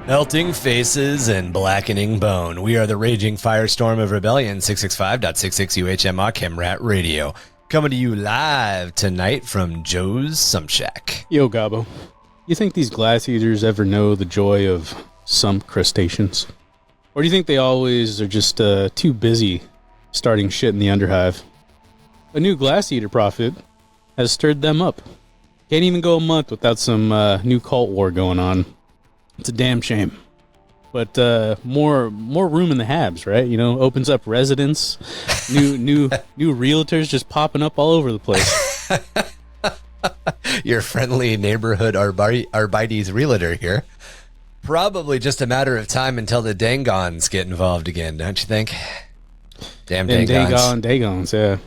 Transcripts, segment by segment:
Melting faces and blackening bone. We are the raging firestorm of rebellion, 665.66 UHM Chemrat Radio. Coming to you live tonight from Joe's Sump Shack. Yo, Gobbo. You think these glass eaters ever know the joy of sump crustaceans? Or do you think they always are just too busy starting shit in the Underhive? A new glass eater prophet has stirred them up. Can't even go a month without some new cult war going on. It's a damn shame. But more room in the Habs, right? You know, opens up residents, new realtors just popping up all over the place. Your friendly neighborhood Arbites realtor here. Probably just a matter of time until the Dangons get involved again, don't you think? Damn Dangons. Dangons, yeah.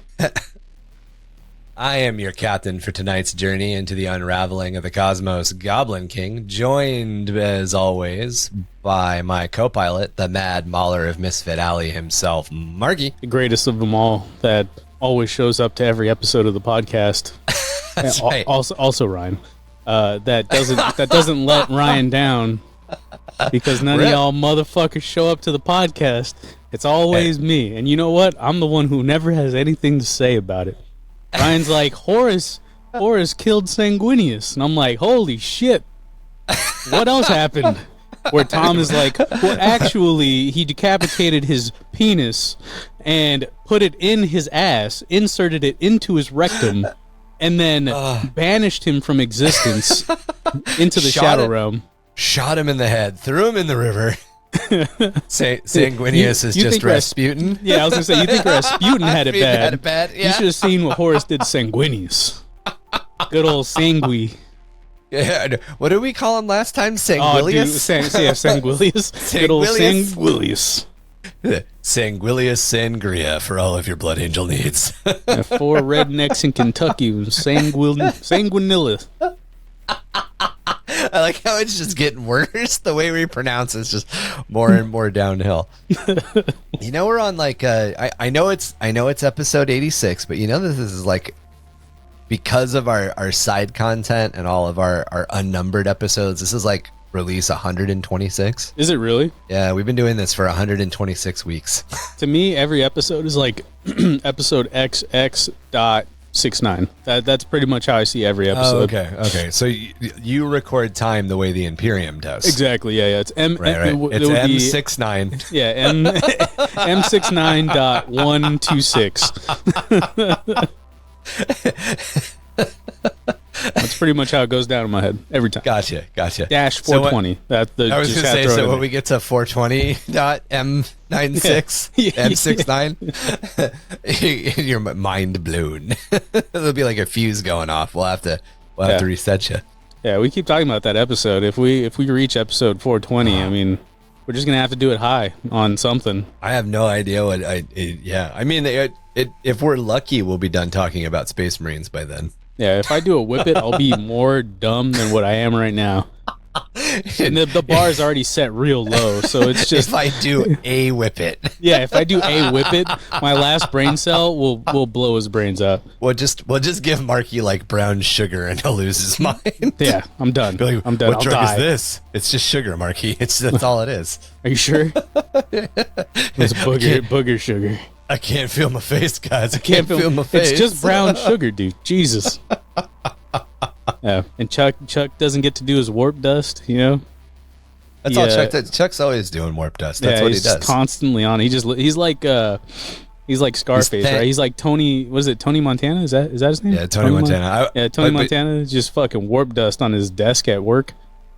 I am your captain for tonight's journey into the unraveling of the cosmos, Goblin King, joined, as always, by my co-pilot, the Mad Mauler of Misfit Alley himself, Marky. The greatest of them all that always shows up to every episode of the podcast. That's right. Also Ryan. That doesn't let Ryan down because none of y'all motherfuckers show up to the podcast. It's always me. And you know what? I'm the one who never has anything to say about it. Ryan's like, Horus killed Sanguinius. And I'm like, holy shit. What else happened? Where Tom is like, well, actually, he decapitated his penis and put it in his ass, inserted it into his rectum, and then banished him from existence into the Shadow Realm. Shot him in the head, threw him in the river. Sanguinius is just Rasputin. Yeah, I was going to say, you think Rasputin had it bad. Yeah. You should have seen what Horus did to Sanguinius. Good old Sangui. Yeah, what did we call him last time? Sanguilius? Sanguilius. Good old Sanguilius. Sanguilius Sangria for all of your Blood Angel needs. 4 rednecks in Kentucky. Sanguinilla. I like how it's just getting worse. The way we pronounce it's just more and more downhill. You know, we're on like I know it's episode 86, but you know this is like because of our side content and all of our unnumbered episodes. This is like release 126. Is it really? Yeah, we've been doing this for 126 weeks. To me, every episode is like episode XX.69. That's pretty much how I see every episode. Oh, okay. So you record time the way the Imperium does. Exactly. Yeah. It's M. Right. It's M69. Yeah. M69.126. That's pretty much how it goes down in my head every time. Gotcha. Dash 420. So I was going to say, so when we get to 420.m96, M69, you're mind blown. There'll be like a fuse going off. We'll have to reset you. Yeah, we keep talking about that episode. If we reach episode 420, I mean, we're just going to have to do it high on something. I have no idea what I mean, if we're lucky, we'll be done talking about Space Marines by then. Yeah, if I do a whippet, I'll be more dumb than what I am right now. And the bar's already set real low, so it's just... If I do a whippet. Yeah, if I do a whippet, my last brain cell will blow his brains out. We'll just give Marky like brown sugar and he'll lose his mind. Yeah, I'm done. Like, I'm done. What drug is this? It's just sugar, Marky. That's all it is. Are you sure? It's booger sugar. I can't feel my face, guys. I can't feel my face. It's just brown sugar, dude. Jesus. Yeah, and Chuck doesn't get to do his warp dust, you know? That's all Chuck does. Chuck's always doing warp dust. That's what he does. He's constantly on. He's like Scarface, right? He's like Tony, what is it, Tony Montana? Is that his name? Yeah, Tony Montana. Tony Montana is just fucking warp dust on his desk at work.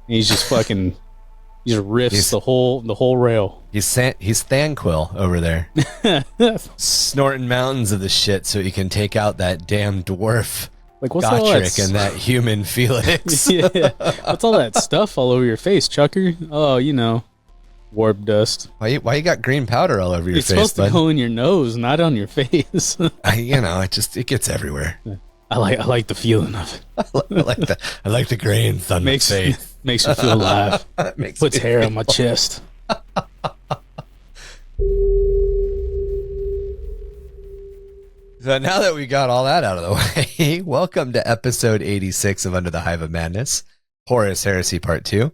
And he's just fucking... He just riffs the whole rail. He's Thanquil over there, snorting mountains of the shit so he can take out that damn dwarf, like what's all that and that human Felix. Yeah, what's all that stuff all over your face, Chucker? Oh, you know, warp dust. Why you got green powder all over your face? It's supposed to go in your nose, not on your face. It gets everywhere. I like the feeling of it. I like the grains on my face. Makes me feel alive. Puts hair on my chest. So now that we got all that out of the way, welcome to episode 86 of Under the Hive of Madness, Horus Heresy Part 2.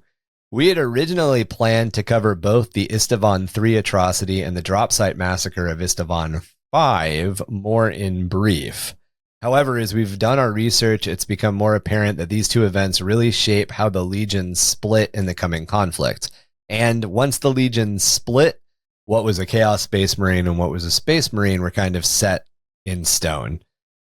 We had originally planned to cover both the Isstvan III Atrocity and the drop site massacre of Isstvan V more in brief. However, as we've done our research, it's become more apparent that these two events really shape how the Legions split in the coming conflict. And once the Legions split, what was a Chaos Space Marine and what was a Space Marine were kind of set in stone.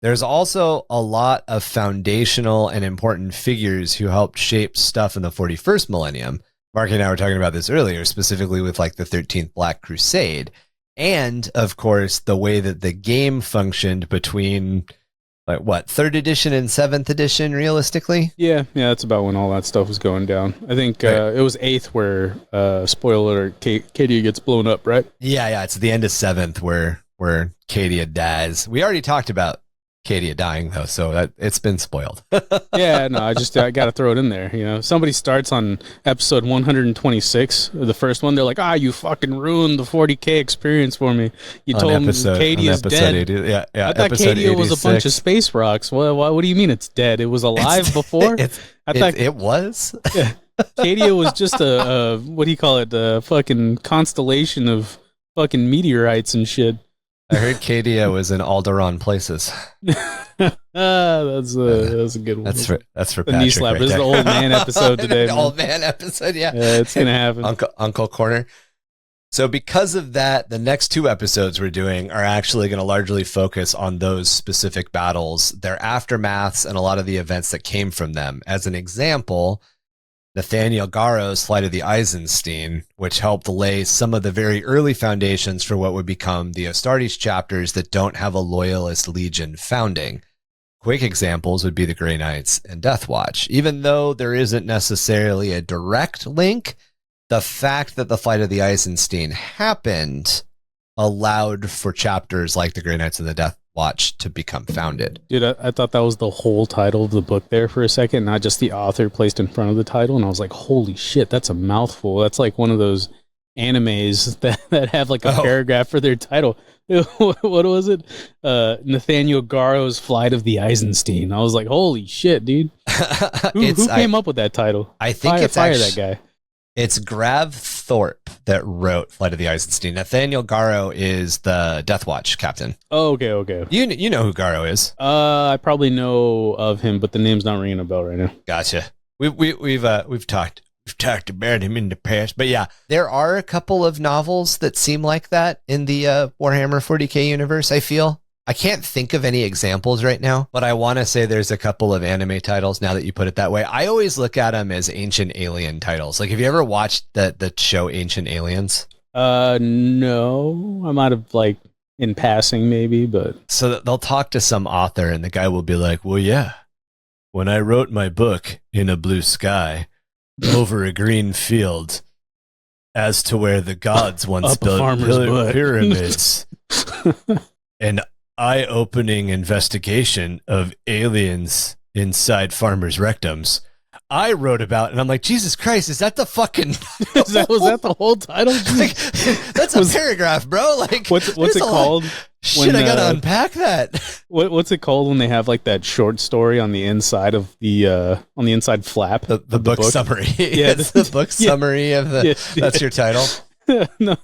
There's also a lot of foundational and important figures who helped shape stuff in the 41st millennium. Marky and I were talking about this earlier, specifically with like the 13th Black Crusade. And, of course, the way that the game functioned between, like, what, 3rd edition and 7th edition, realistically? Yeah, that's about when all that stuff was going down. I think it was 8th where, spoiler alert, Cadia gets blown up, right? Yeah, it's the end of 7th where Cadia dies. We already talked about Cadia dying, though, so that it's been spoiled. Yeah, no, I got to throw it in there. You know, somebody starts on episode 126, the first one. They're like, you fucking ruined the 40k experience for me. You told me Cadia's dead. 80, yeah. I thought Cadia was a bunch of space rocks. Well, what do you mean it's dead? It was alive before? It was? Yeah. Cadia was just a what do you call it? A fucking constellation of fucking meteorites and shit. I heard Cadia was in Alderaan places. That's a good one. That's for the Patrick. knee slap. This is the old man episode today. Old man episode, yeah. Yeah, it's gonna happen. Uncle Corner. So because of that, the next 2 episodes we're doing are actually going to largely focus on those specific battles, their aftermaths, and a lot of the events that came from them. As an example, Nathaniel Garrow's Flight of the Eisenstein, which helped lay some of the very early foundations for what would become the Astartes chapters that don't have a Loyalist Legion founding. Quick examples would be the Grey Knights and Death Watch. Even though there isn't necessarily a direct link, the fact that the Flight of the Eisenstein happened allowed for chapters like the Grey Knights and the Death Watch to become founded. Dude, I thought that was the whole title of the book there for a second, not just the author placed in front of the title, and I was like, holy shit, that's a mouthful. That's like one of those animes that have like a paragraph for their title. What was it? Nathaniel Garrow's Flight of the Eisenstein. I was like, holy shit, dude. Who came up with that title? I think fire that guy. It's Grav Thorpe that wrote Flight of the Eisenstein. Nathaniel Garrow is the Death Watch captain. Oh, okay. You know who Garrow is? I probably know of him, but the name's not ringing a bell right now. Gotcha. We've talked about him in the past, but yeah, there are a couple of novels that seem like that in the Warhammer 40k universe. I feel. I can't think of any examples right now, but I want to say there's a couple of anime titles now that you put it that way. I always look at them as ancient alien titles. Like, have you ever watched the show Ancient Aliens? No. I might have, like, in passing maybe, but... So they'll talk to some author and the guy will be like, well, yeah, when I wrote my book in a blue sky over a green field as to where the gods once built pyramids and eye-opening investigation of aliens inside farmers' rectums, I wrote about, and I'm like, Jesus Christ, is that the fucking... was that the whole title? Like, that's a paragraph, bro. Like, what's it called? Shit, I gotta unpack that. What's it called when they have like that short story on the inside of the on the inside flap? The book summary. Yeah, it's the book summary of the. Yeah. That's your title. No.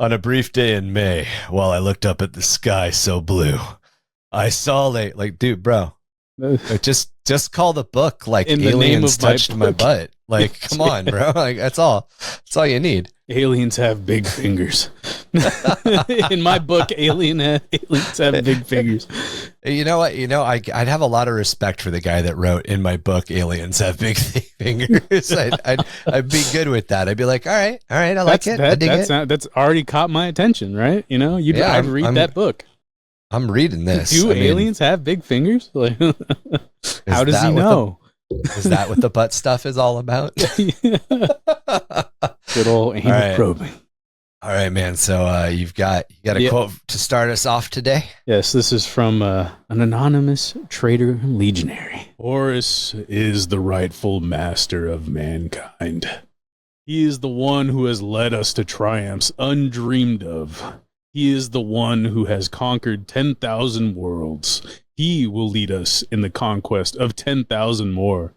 On a brief day in May, while I looked up at the sky so blue, I saw like, dude, bro, just call the book like in Aliens Touched My Butt. Like, come on, bro. Like, that's all you need. Aliens have big fingers. In my book, aliens have big fingers. You know what? I'd have a lot of respect for the guy that wrote in my book, Aliens Have Big Fingers. I'd be good with that. I'd be like, all right, I like it. I dig it. That's already caught my attention, right? You know, I'd read that book. I'm reading this. Do aliens have big fingers? Like, how does he know? Is that what the butt stuff is all about? Good old anal probing. All right, man. So you got a quote to start us off today? Yes, this is from an anonymous traitor legionary. Horus is the rightful master of mankind. He is the one who has led us to triumphs undreamed of. He is the one who has conquered 10,000 worlds. He will lead us in the conquest of 10,000 more.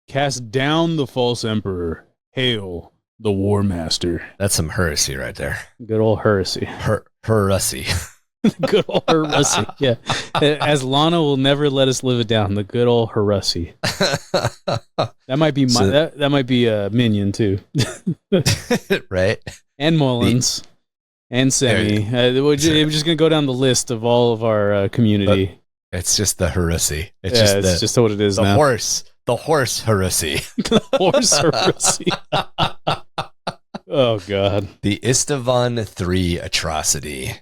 Cast down the false emperor Hail the War Master. That's some heresy right there. Good old heresy. Heresy. Good old heresy. Yeah. As Lana will never let us live it down. The good old heresy. That might be that might be a Minion too. Right. And Mullins. And Semi. We're just gonna go down the list of all of our community. It's just the heresy. It's just what it is now. The horse heresy. The horse heresy. Oh God. The Isstvan III Atrocity.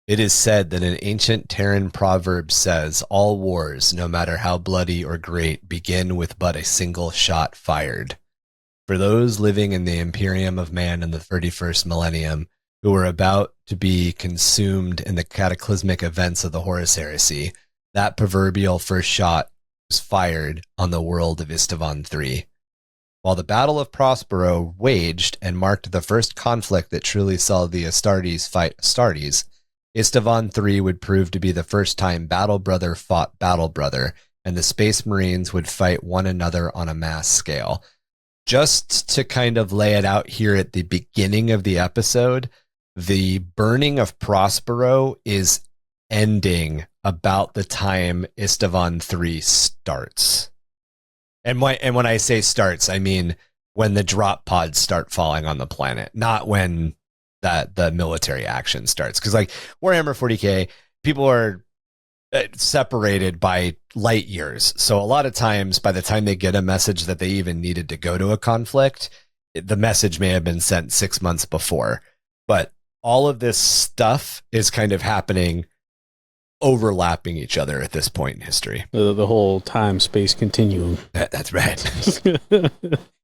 It is said that an ancient Terran proverb says, all wars, no matter how bloody or great, begin with but a single shot fired. For those living in the Imperium of Man in the 31st millennium, who were about to be consumed in the cataclysmic events of the Horus Heresy, that proverbial first shot was fired on the world of Isstvan III. While the Battle of Prospero waged and marked the first conflict that truly saw the Astartes fight Astartes, Isstvan III would prove to be the first time Battle Brother fought Battle Brother, and the Space Marines would fight one another on a mass scale. Just to kind of lay it out here at the beginning of the episode, the burning of Prospero is ending about the time Isstvan III starts. And when I say starts, I mean when the drop pods start falling on the planet, not when the military action starts. Because like Warhammer 40k, people are separated by light years. So a lot of times, by the time they get a message that they even needed to go to a conflict, the message may have been sent 6 months before. But all of this stuff is kind of happening, overlapping each other at this point in history. The whole time-space continuum. That's right.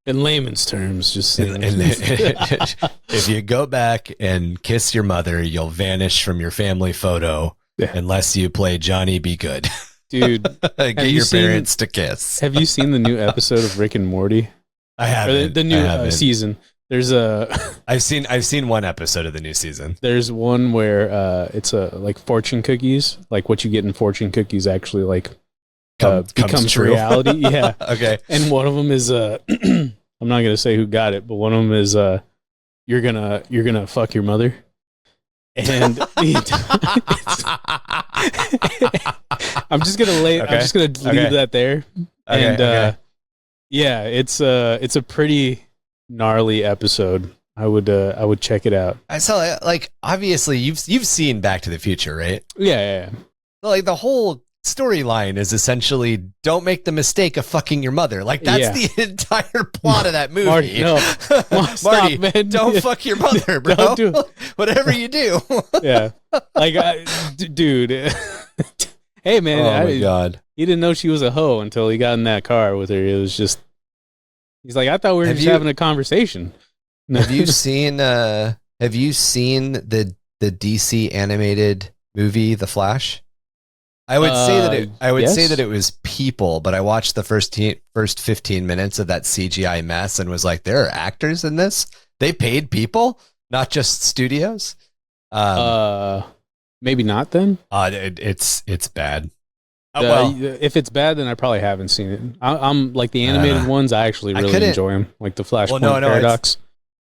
In layman's terms, just saying. If you go back and kiss your mother, you'll vanish from your family photo unless you play Johnny Be Good. Dude, get your parents to kiss. Have you seen the new episode of Rick and Morty? I haven't. The new season. There's I've seen one episode of the new season. There's one where it's like fortune cookies, like what you get in fortune cookies actually like becomes true. Reality. Yeah. Okay. And one of them is I'm not gonna say who got it, but one of them is you're gonna fuck your mother. And I'm just gonna leave that there. And yeah, it's a pretty gnarly episode. I would check it out. I saw, like, obviously you've seen Back to the Future, right? Yeah. Like the whole storyline is essentially don't make the mistake of fucking your mother. Like that's the entire plot of that movie. Marty, no. Marty, stop, man. Don't fuck your mother, bro. Don't do it. Whatever you do. Yeah. Like, dude. Hey, man. Oh my God. He didn't know she was a hoe until he got in that car with her. It was just. He's like, I thought we were just having a conversation. Have you seen the DC animated movie The Flash? I would say that it was people, but I watched the first 15 minutes of that CGI mess and was like, there are actors in this? They paid people, not just studios? Maybe not then. It's bad. If it's bad, then I probably haven't seen it. I'm like the animated ones. I actually really enjoy them, like the Flashpoint Paradox.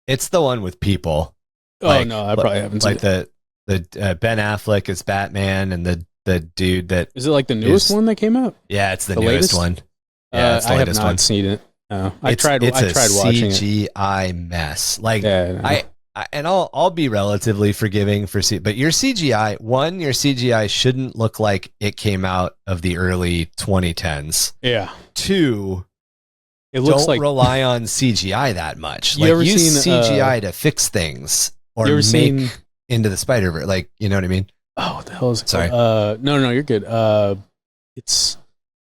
It's the one with people. I probably haven't seen it. Like the Ben Affleck is Batman, and the dude that is it like the newest one that came out? Yeah, it's the newest latest one. Yeah, it's the I latest have not one. seen it. No, I tried watching it. CGI mess. Like I'll be relatively forgiving but your CGI shouldn't look like it came out of the early 2010s. Yeah. 2, it looks don't like rely on CGI that much. You ever use seen, CGI to fix things or make Into the Spider-Verse. Like, you know what I mean? Oh, what the hell is it? Sorry. No, you're good. It's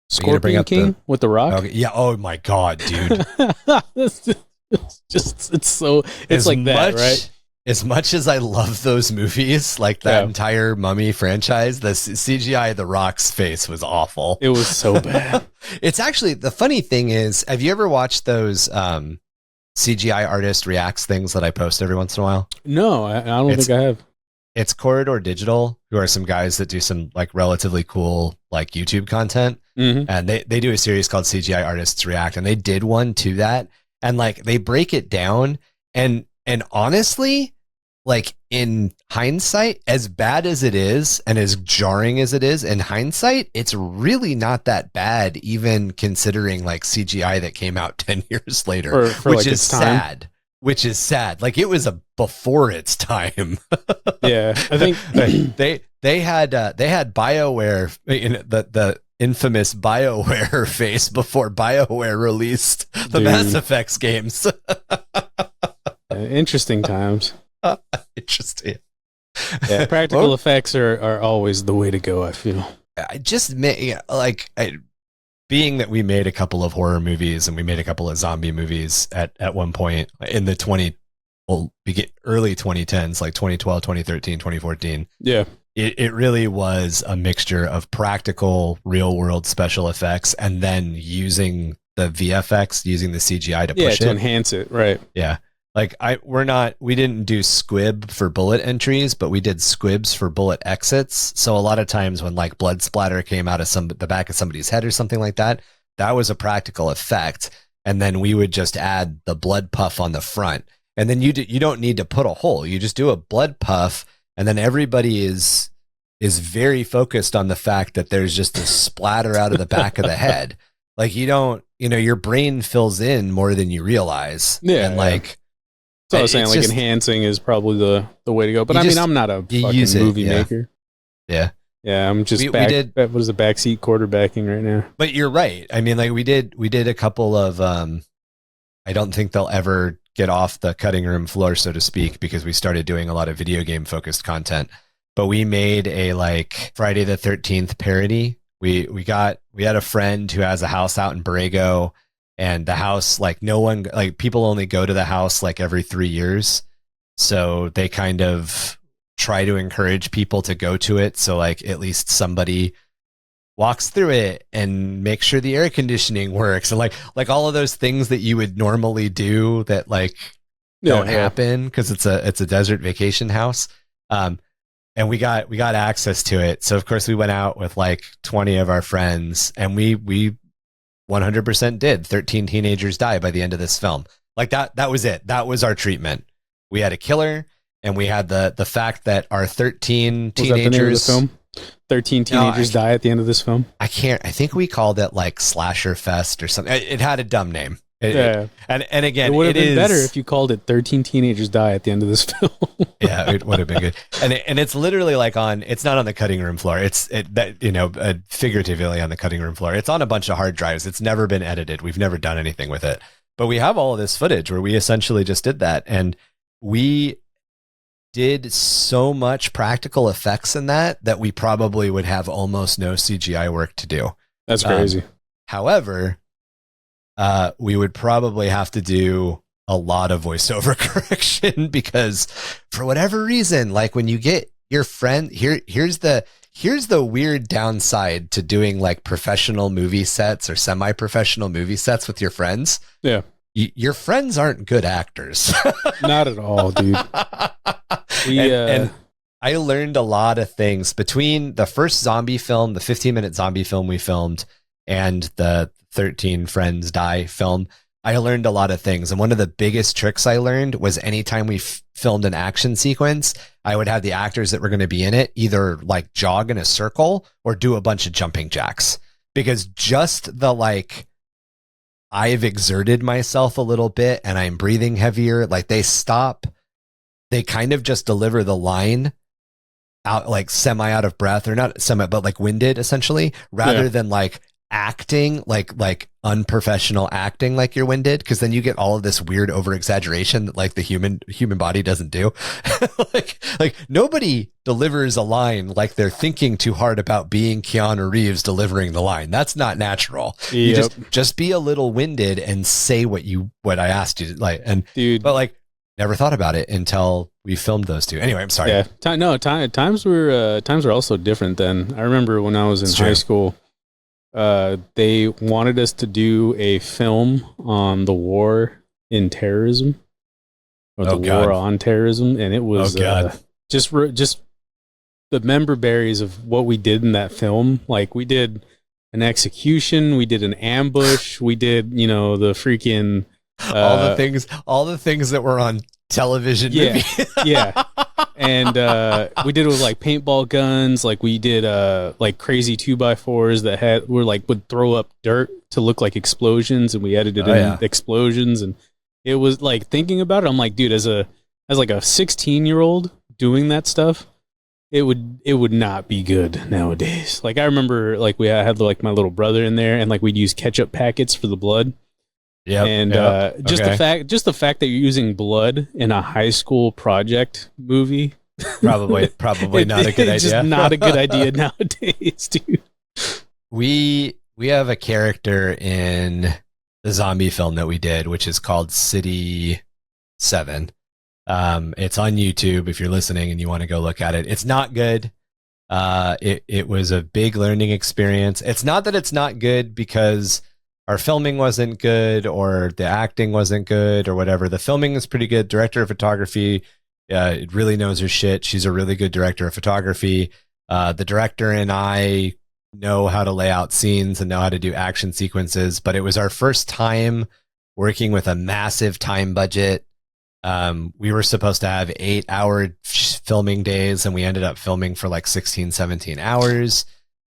Scorpion King with The Rock. Okay. Yeah. Oh my God, dude. It's like that, right? As much as I love those movies, like that entire Mummy franchise, the CGI of The Rock's face was awful. It was so bad. It's actually, the funny thing is, have you ever watched those CGI artist reacts things that I post every once in a while? No, I don't think I have. It's Corridor Digital, who are some guys that do some like relatively cool like YouTube content. Mm-hmm. And they do a series called CGI Artists React, and they did one to that. and like they break it down, and honestly, like in hindsight, as bad as it is and as jarring as it is, in hindsight, it's really not that bad, even considering like CGI that came out 10 years later, for which like is sad. Which is sad. Like it was before its time. Yeah, I think they had BioWare, the infamous BioWare face before BioWare released the Mass Effects games. Interesting times. Interesting. Yeah, practical effects are always the way to go, I feel. I just being that we made a couple of horror movies and we made a couple of zombie movies at one point in the early 2010s, like 2012, 2013, 2014. Yeah. It really was a mixture of practical real world special effects and then using the VFX, using the CGI to push to enhance it. Right. Yeah. Like we didn't do squib for bullet entries, but we did squibs for bullet exits. So a lot of times when like blood splatter came out of the back of somebody's head or something like that, that was a practical effect. And then we would just add the blood puff on the front. And then you don't need to put a hole. You just do a blood puff, and then everybody is very focused on the fact that there's just a splatter out of the back of the head. Like your brain fills in more than you realize. Yeah. And like, so I was saying, like, enhancing is probably the way to go. But I mean, I'm not a fucking movie maker. Yeah. Yeah, I'm just what is the backseat quarterbacking right now? But you're right. I mean, like we did a couple of I don't think they'll ever get off the cutting room floor, so to speak, because we started doing a lot of video game focused content. But we made a like Friday the 13th parody. We had a friend who has a house out in Borrego. And the house, like people only go to the house like every 3 years. So they kind of try to encourage people to go to it. So like at least somebody walks through it and makes sure the air conditioning works. And like all of those things that you would normally do that like don't happen because it's a desert vacation house. And we got access to it. So of course we went out with like 20 of our friends, and we 100% did 13 teenagers die by the end of this film. Like that was it. That was our treatment. We had a killer, and we had the fact that our 13 teenagers. Was that the name of the film? 13 teenagers die at the end of this film. I think we called it like Slasher Fest or something. It had a dumb name. And again, it would have been better if you called it 13 teenagers die at the end of this film. Yeah, it would have been good. And it's literally like it's not on the cutting room floor. It's figuratively on the cutting room floor. It's on a bunch of hard drives. It's never been edited. We've never done anything with it. But we have all of this footage where we essentially just did that. And we did so much practical effects in that we probably would have almost no CGI work to do. That's crazy. However, we would probably have to do a lot of voiceover correction because for whatever reason, like when you get your friend here's the weird downside to doing like professional movie sets or semi-professional movie sets with your friends. Yeah. Your friends aren't good actors. Not at all, dude. And I learned a lot of things between the first zombie film, the 15-minute zombie film we filmed, and the 13 Friends Die film. I learned a lot of things. And one of the biggest tricks I learned was anytime we filmed an action sequence, I would have the actors that were going to be in it either like jog in a circle or do a bunch of jumping jacks, because just the like, I've exerted myself a little bit and I'm breathing heavier. Like they stop, they kind of just deliver the line out like semi out of breath, or not semi, but like winded essentially, rather than like acting like unprofessional acting like you're winded, because then you get all of this weird over exaggeration that like the human body doesn't do. like nobody delivers a line like they're thinking too hard about being Keanu Reeves delivering the line. That's not natural. Yep. You just be a little winded and say what I asked you to, like. And dude, but like never thought about it until we filmed those two. Anyway, I'm sorry. Yeah, times were also different then. I remember when I was in high school. They wanted us to do a film on the war in terrorism, or the war on terrorism, and it was just the member berries of what we did in that film. Like we did an execution, we did an ambush, we did the freaking all the things that were on television. Yeah, yeah. And we did it with like paintball guns. Like we did like crazy 2x4s that would throw up dirt to look like explosions, and we edited in explosions. And it was like, thinking about it, I'm like, dude, as like a 16-year-old doing that stuff, it would not be good nowadays. Like I remember, like I had like my little brother in there, and like we'd use ketchup packets for the blood. Yeah, and just the fact that you're using blood in a high school project movie, probably not a good idea. Just not a good idea nowadays, dude. We have a character in the zombie film that we did, which is called City 7. It's on YouTube if you're listening and you want to go look at it. It's not good. It was a big learning experience. It's not that it's not good because our filming wasn't good or the acting wasn't good or whatever. The filming is pretty good. Director of photography, it really knows her shit. She's a really good director of photography. The director and I know how to lay out scenes and know how to do action sequences, but it was our first time working with a massive time budget. We were supposed to have 8-hour filming days, and we ended up filming for like 16, 17 hours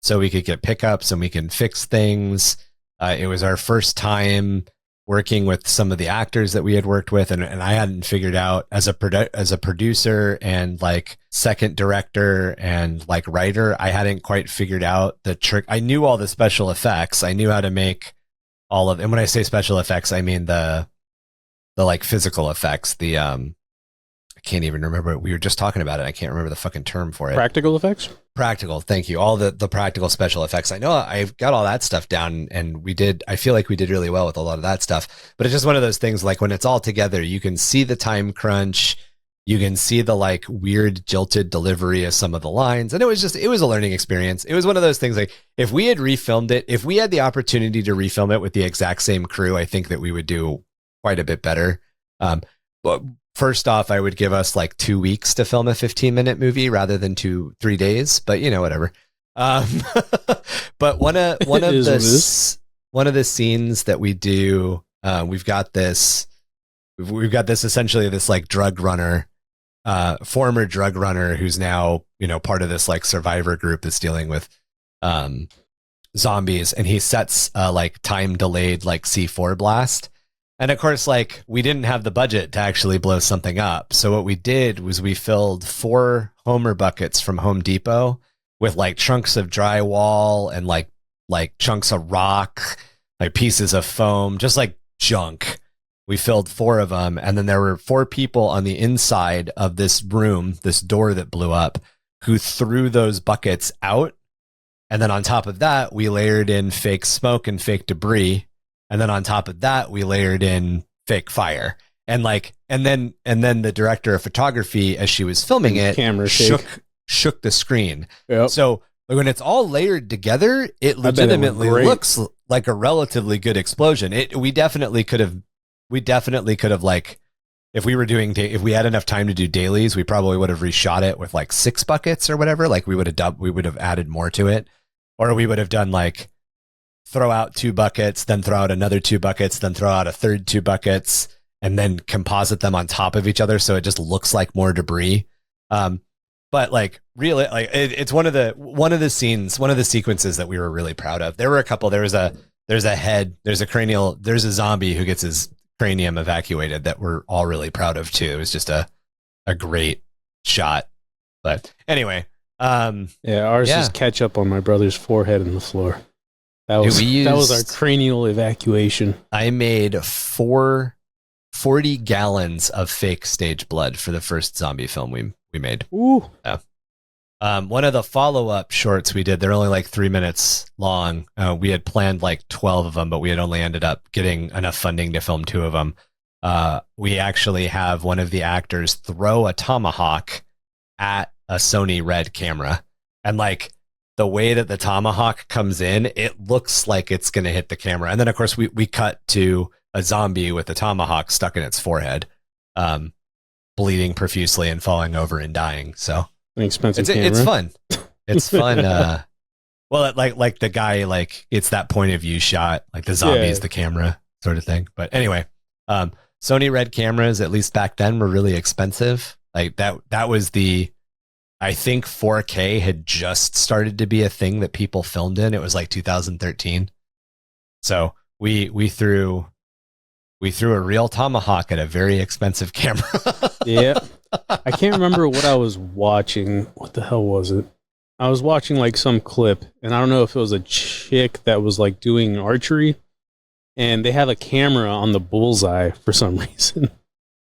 so we could get pickups and we can fix things. It was our first time working with some of the actors that we had worked with, and I hadn't figured out as a producer and like second director and like writer, I hadn't quite figured out the trick. I knew all the special effects. I knew how to make all of, and when I say special effects, I mean the like physical effects. I can't even remember. We were just talking about it. I can't remember the fucking term for it. Practical effects? Practical. Thank you. All the practical special effects. I know I've got all that stuff down, and I feel like we did really well with a lot of that stuff, but it's just one of those things, like when it's all together, you can see the time crunch. You can see the like weird jilted delivery of some of the lines. And it was a learning experience. It was one of those things, like if we had refilmed it, if we had the opportunity to refilm it with the exact same crew, I think that we would do quite a bit better. But first off, I would give us like 2 weeks to film a 15-minute movie rather than 3 days, but whatever. But one of the scenes that we do, we've got this essentially this like drug runner, former drug runner who's now, part of this like survivor group that's dealing with, zombies. And he sets like time delayed, like C4 blast. And of course, like we didn't have the budget to actually blow something up. So what we did was we filled 4 Homer buckets from Home Depot with like chunks of drywall and like chunks of rock, like pieces of foam, just like junk. We filled 4 of them. And then there were 4 people on the inside of this room, this door that blew up, who threw those buckets out. And then on top of that, we layered in fake smoke and fake debris. And then on top of that, we layered in fake fire. And then the director of photography, as she was filming it, camera shook the screen. Yep. So when it's all layered together, it legitimately looks like a relatively good explosion. We definitely could have like, if we had enough time to do dailies, we probably would have reshot it with like 6 buckets or whatever. Like we would have added more to it, or we would have done like, throw out 2 buckets, then throw out another 2 buckets, then throw out a third 2 buckets, and then composite them on top of each other so it just looks like more debris. But like really, like it's one of the sequences that we were really proud of. There were a couple. There's a zombie who gets his cranium evacuated that we're all really proud of too. It was just a great shot. But anyway, ours is ketchup on my brother's forehead and the floor. That was our cranial evacuation. I made 40 gallons of fake stage blood for the first zombie film we made. Ooh. Yeah. One of the follow-up shorts we did, they're only like 3 minutes long. We had planned like 12 of them, but we had only ended up getting enough funding to film 2 of them. We actually have one of the actors throw a tomahawk at a Sony Red camera. And like, the way that the tomahawk comes in, it looks like it's going to hit the camera. And then, of course, we cut to a zombie with a tomahawk stuck in its forehead, bleeding profusely and falling over and dying. So an expensive camera. It's fun. It's fun. Well, like the guy, like it's that point of view shot, like the zombie is the camera sort of thing. But anyway, Sony Red cameras, at least back then, were really expensive. Like that was I think 4K had just started to be a thing that people filmed in. It was like 2013. So we threw a real tomahawk at a very expensive camera. Yeah. I can't remember what I was watching. What the hell was it? I was watching like some clip, and I don't know if it was a chick that was like doing archery, and they have a camera on the bullseye for some reason.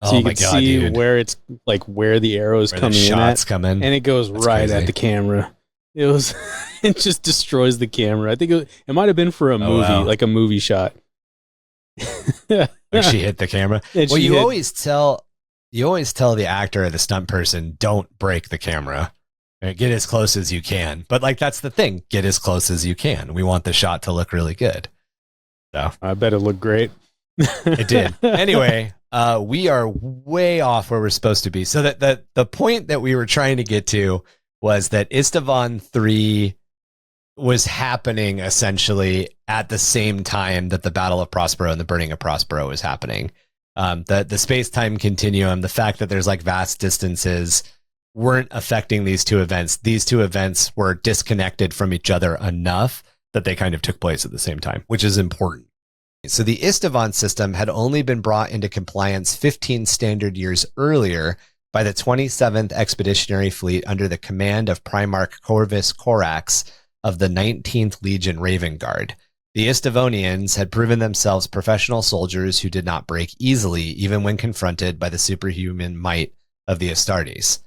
So you can see dude. Where it's like where the arrow is coming in at, and it goes right at the camera. It was it just destroys the camera. I think it might have been for a movie, like a movie shot. Like she hit the camera. Well, you always tell the actor or the stunt person, don't break the camera. Get as close as you can. But like that's the thing. Get as close as you can. We want the shot to look really good. So I bet it looked great. It did. Anyway, we are way off where we're supposed to be. So that the point that we were trying to get to was that Isstvan III was happening essentially at the same time that the Battle of Prospero and the Burning of Prospero was happening. The space-time continuum, the fact that there's like vast distances weren't affecting these two events. These two events were disconnected from each other enough that they kind of took place at the same time, which is important. So the Isstvan system had only been brought into compliance 15 standard years earlier by the 27th Expeditionary Fleet under the command of Primarch Corvus Corax of the 19th Legion Raven Guard. The Isstvannians had proven themselves professional soldiers who did not break easily, even when confronted by the superhuman might of the Astartes.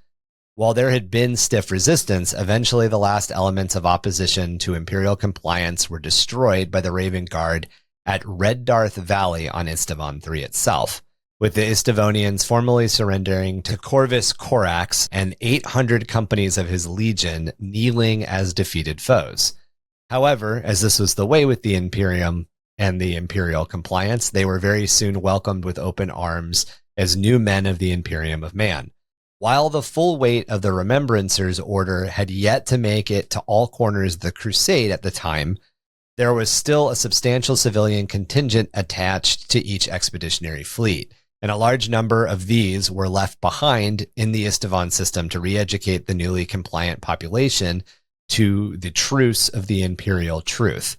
While there had been stiff resistance, eventually the last elements of opposition to Imperial compliance were destroyed by the Raven Guard at Red Darth Valley on Isstvan III itself, with the Isstvannians formally surrendering to Corvus Corax and 800 companies of his legion kneeling as defeated foes. However, as this was the way with the Imperium and the Imperial compliance, they were very soon welcomed with open arms as new men of the Imperium of Man. While the full weight of the Remembrancers order had yet to make it to all corners of the crusade at the time, there was still a substantial civilian contingent attached to each expeditionary fleet, and a large number of these were left behind in the Isstvan system to re-educate the newly compliant population to the truce of the imperial truth.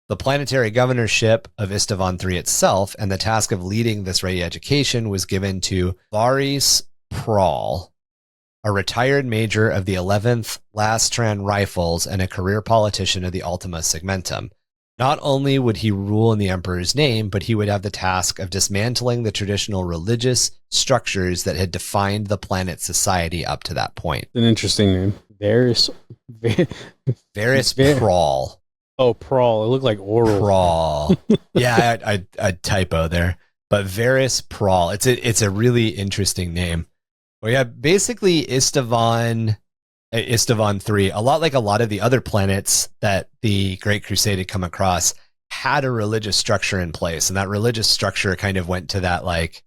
The planetary governorship of Isstvan III itself and the task of leading this re-education was given to Varys Prawl, a retired major of the 11th Lastran Rifles and a career politician of the Ultima Segmentum. Not only would he rule in the Emperor's name, but he would have the task of dismantling the traditional religious structures that had defined the planet's society up to that point. An interesting name. Varys Prawl. Oh, Prawl. It looked like oral. Prawl. Yeah, I typo there. But Varys Prawl. It's a really interesting name. Well, yeah, basically Isstvan III, a lot like a lot of the other planets that the Great Crusade had come across, had a religious structure in place. And that religious structure kind of went to that, like,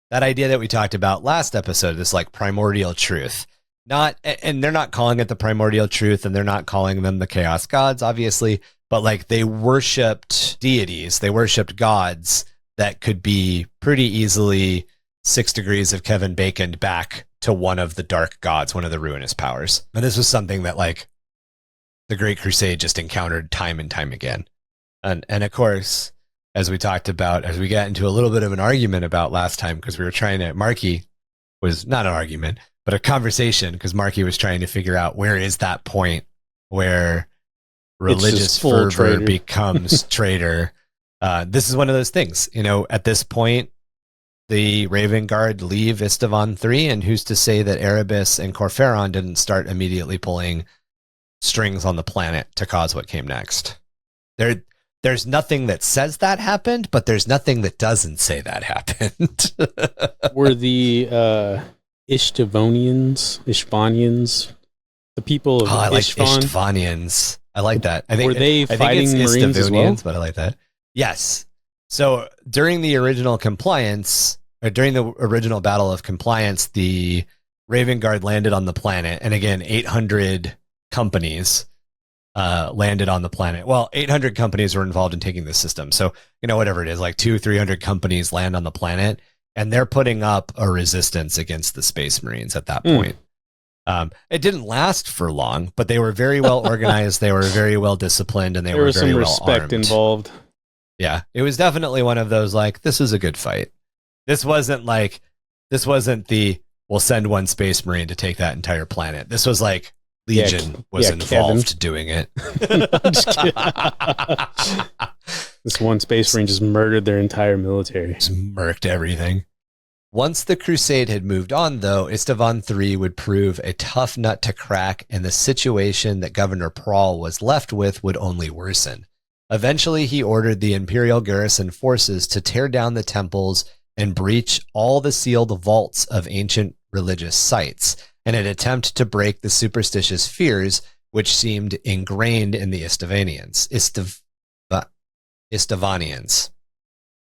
that idea that we talked about last episode, this like primordial truth. And they're not calling it the primordial truth, and they're not calling them the chaos gods, obviously, but like they worshipped deities, they worshipped gods that could be pretty easily 6 degrees of Kevin Bacon back to one of the dark gods, one of the ruinous powers. And this was something that like the Great Crusade just encountered time and time again. And of course, as we talked about, as we got into a little bit of an argument about last time, because we were trying to, Marky was not an argument, but a conversation, because Marky was trying to figure out where is that point where religious fervor becomes traitor. This is one of those things, you know, at this point, the Raven Guard leave Isstvan III, and who's to say that Erebus and Corferon didn't start immediately pulling strings on the planet to cause what came next? There's nothing that says that happened, but there's nothing that doesn't say that happened. Were the Isstvannians, the people of I like Isstvan? Isstvannians. I like that. I think, were they fighting Marines as well? But I like that. Yes. So during the original compliance, or during the original Battle of Compliance, the Raven Guard landed on the planet, and again, 800 companies landed on the planet. Well, 800 companies were involved in taking this system. So, whatever it is, like 200-300 companies land on the planet, and they're putting up a resistance against the Space Marines at that point. It didn't last for long, but they were very well organized. They were very well disciplined, and they were very well armed. There was some respect involved. Yeah, it was definitely one of those, like, this is a good fight. This wasn't the, we'll send one Space Marine to take that entire planet. This was like, Legion was involved doing it. I'm just kidding. This one Space Marine just murdered their entire military. Just murked everything. Once the Crusade had moved on, though, Isstvan III would prove a tough nut to crack, and the situation that Governor Prahl was left with would only worsen. Eventually, he ordered the Imperial garrison forces to tear down the temples and breach all the sealed vaults of ancient religious sites, in an attempt to break the superstitious fears which seemed ingrained in the Isstvannians.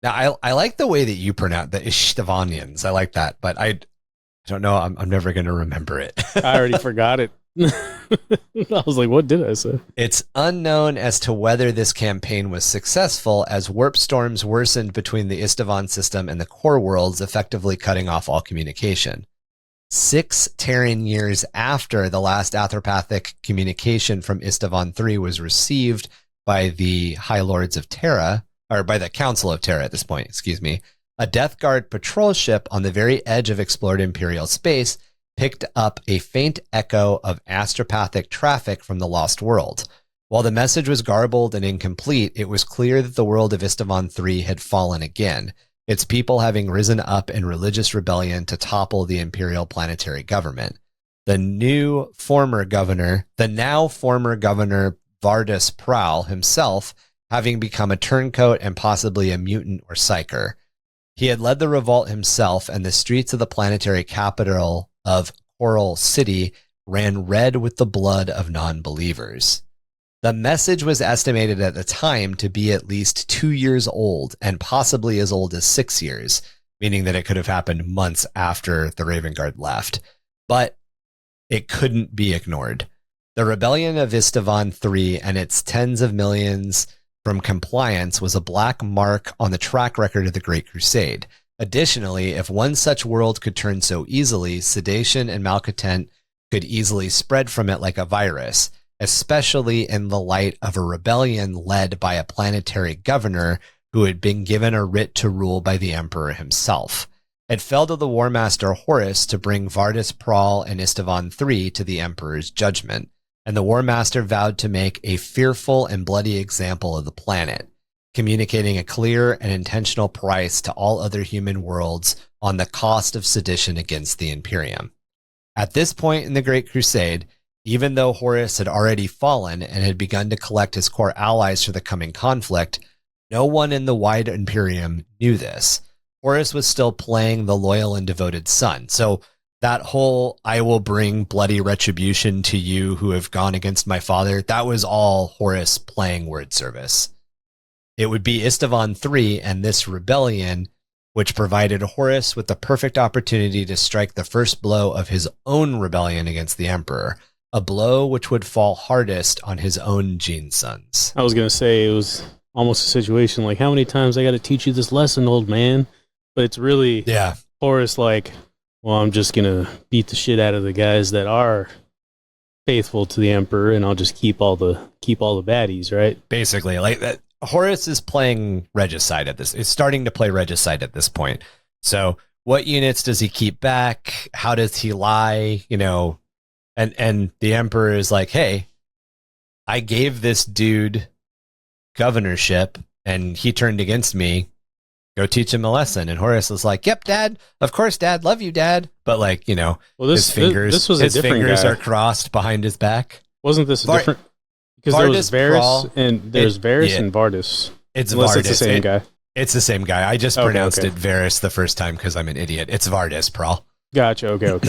Now, I like the way that you pronounce the Isstvannians. I like that, but I don't know. I'm never going to remember it. I already forgot it. I was like, what did I say? It's unknown as to whether this campaign was successful, as warp storms worsened between the Isstvan system and the core worlds, effectively cutting off all communication. 6 Terran years after the last Athropathic communication from Isstvan III was received by the High Lords of Terra, or by the Council of Terra at this point, excuse me, a Death Guard patrol ship on the very edge of explored Imperial space picked up a faint echo of astropathic traffic from the Lost World. While the message was garbled and incomplete, it was clear that the world of Isstvan III had fallen again, its people having risen up in religious rebellion to topple the imperial planetary government. The now former governor Vardis Prahl himself having become a turncoat and possibly a mutant or psyker. He had led the revolt himself, and the streets of the planetary capital of Coral City ran red with the blood of non-believers. The message was estimated at the time to be at least 2 years old, and possibly as old as 6 years, meaning that it could have happened months after the Raven Guard left. But it couldn't be ignored. The rebellion of Isstvan III and its tens of millions from compliance was a black mark on the track record of the Great Crusade. Additionally, if one such world could turn so easily, sedation and malcontent could easily spread from it like a virus, especially in the light of a rebellion led by a planetary governor who had been given a writ to rule by the Emperor himself. It fell to the War Master Horus to bring Vardis Prahl and Isstvan III to the Emperor's judgment, and the War Master vowed to make a fearful and bloody example of the planet, communicating a clear and intentional price to all other human worlds on the cost of sedition against the Imperium. At this point in the Great Crusade, even though Horus had already fallen and had begun to collect his core allies for the coming conflict, no one in the wide Imperium knew this. Horus was still playing the loyal and devoted son. So that whole, I will bring bloody retribution to you who have gone against my father, that was all Horus playing word service. It would be Isstvan III and this rebellion which provided Horus with the perfect opportunity to strike the first blow of his own rebellion against the Emperor, a blow which would fall hardest on his own gene sons. I was going to say it was almost a situation like, how many times I got to teach you this lesson, old man? But it's really Horus like, well, I'm just going to beat the shit out of the guys that are faithful to the Emperor, and I'll just keep all the baddies, right? Basically, like that. Horus is playing regicide at this. It's starting to play regicide at this point. So what units does he keep back? How does he lie? And the Emperor is like, hey, I gave this dude governorship and he turned against me. Go teach him a lesson. And Horus was like, yep, Dad. Of course, Dad. Love you, Dad. But his fingers are crossed behind his back. Wasn't this a different? Because there was Varys and there's Varys and Vardis. It's Unless Vardis. It's the same guy. It's the same guy. I just pronounced it Varys the first time because I'm an idiot. It's Vardis Prahl. Gotcha. Okay.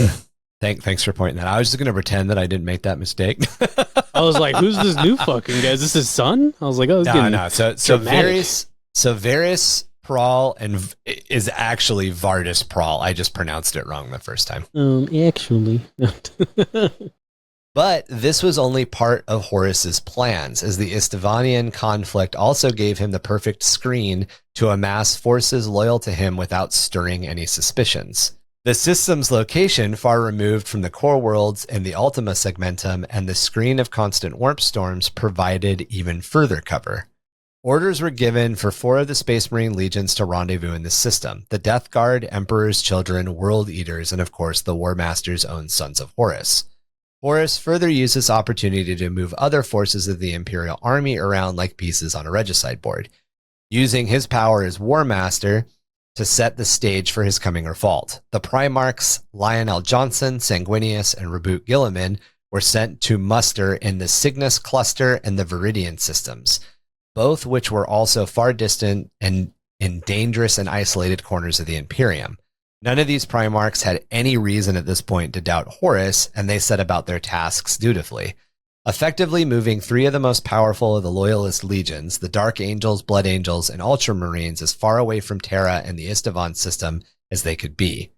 Thanks for pointing that out. I was just going to pretend that I didn't make that mistake. I was like, who's this new fucking guy? Is this his son? I was like, oh, no. So Varys Prahl is actually Vardis Prahl. I just pronounced it wrong the first time. Actually. But this was only part of Horus's plans, as the Isstvan conflict also gave him the perfect screen to amass forces loyal to him without stirring any suspicions. The system's location, far removed from the core worlds and the Ultima segmentum, and the screen of constant warp storms provided even further cover. Orders were given for 4 of the Space Marine legions to rendezvous in this system: the Death Guard, Emperor's Children, World Eaters, and of course the War Master's own Sons of Horus. Horus further used this opportunity to move other forces of the Imperial Army around like pieces on a regicide board, using his power as War Master to set the stage for his coming revolt. The Primarchs Lionel Johnson, Sanguinius, and Reboot Gilliman were sent to muster in the Cygnus Cluster and the Viridian systems, both which were also far distant and in dangerous and isolated corners of the Imperium. None of these Primarchs had any reason at this point to doubt Horus, and they set about their tasks dutifully, effectively moving 3 of the most powerful of the Loyalist legions, the Dark Angels, Blood Angels, and Ultramarines, as far away from Terra and the Isstvan system as they could be.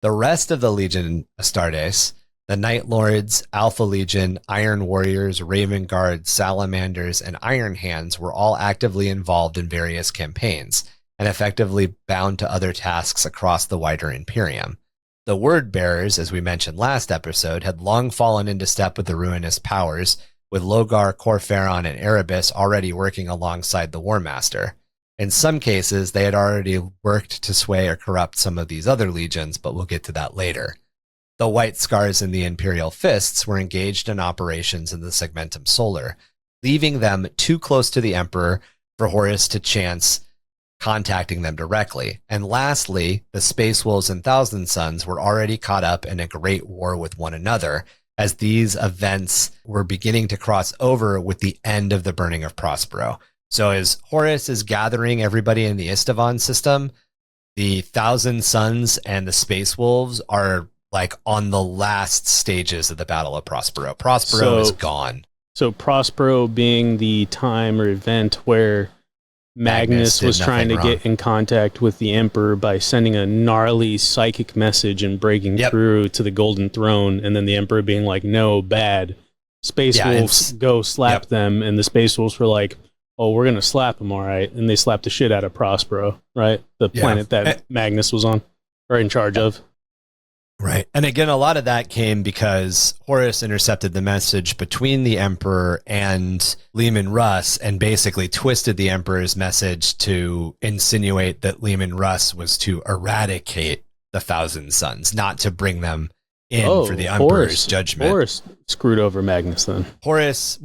The rest of the Legion Astartes, the Night Lords, Alpha Legion, Iron Warriors, Raven Guards, Salamanders, and Iron Hands were all actively involved in various campaigns, and effectively bound to other tasks across the wider Imperium. The Word Bearers, as we mentioned last episode, had long fallen into step with the ruinous powers, with Logar, Corferon, and Erebus already working alongside the War Master. In some cases, they had already worked to sway or corrupt some of these other legions, but we'll get to that later. The White Scars and the Imperial Fists were engaged in operations in the Segmentum Solar, leaving them too close to the Emperor for Horus to chance contacting them directly. And lastly, the Space Wolves and Thousand Sons were already caught up in a great war with one another, as these events were beginning to cross over with the end of the burning of Prospero. So as Horus is gathering everybody in the Isstvan system, the Thousand Sons and the Space Wolves are like on the last stages of the Battle of Prospero. Prospero is gone. So Prospero being the time or event where Magnus was trying to get in contact with the Emperor by sending a gnarly psychic message and breaking through to the Golden Throne, and then the Emperor being like, no, bad. Space Wolves, go slap them, and the Space Wolves were like, oh, we're going to slap them, all right. And they slapped the shit out of Prospero, right? The planet that Magnus was on, or in charge of. Right. And again, a lot of that came because Horus intercepted the message between the Emperor and Leman Russ and basically twisted the Emperor's message to insinuate that Leman Russ was to eradicate the Thousand Sons, not to bring them in for the Emperor's judgment. Horus screwed over Magnus then. Horus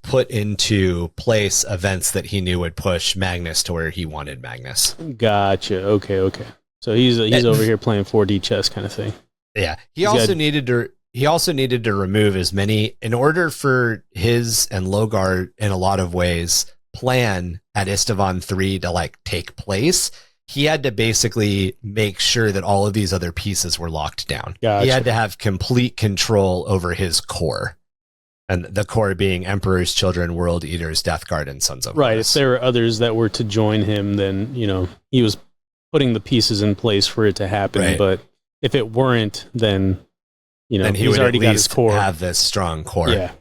put into place events that he knew would push Magnus to where he wanted Magnus. Gotcha. Okay. So he's over here playing 4D chess kind of thing. Yeah. He also needed to remove as many, in order for his and Logar in a lot of ways plan at Isstvan 3 to like take place. He had to basically make sure that all of these other pieces were locked down. Gotcha. He had to have complete control over his core. And the core being Emperor's Children, World Eaters, Death Guard, and Sons of Horus. Right. If there were others that were to join him, then, he was putting the pieces in place for it to happen. Right. But if it weren't, then, then he would already got his core. Have this strong core. Yeah.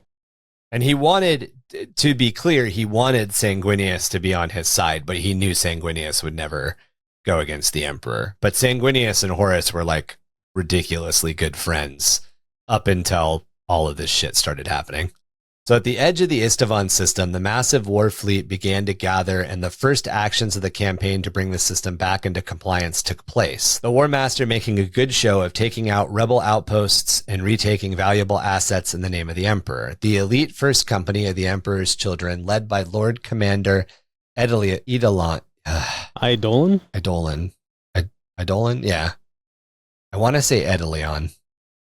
And he wanted, to be clear, he wanted Sanguinius to be on his side, but he knew Sanguinius would never go against the Emperor. But Sanguinius and Horus were like ridiculously good friends up until all of this shit started happening. So at the edge of the Isstvan system, the massive war fleet began to gather, and the first actions of the campaign to bring the system back into compliance took place. The War Master making a good show of taking out rebel outposts and retaking valuable assets in the name of the Emperor. The elite first company of the Emperor's Children, led by Lord Commander Eidolon. Eidolon? Yeah. I want to say Eidolon.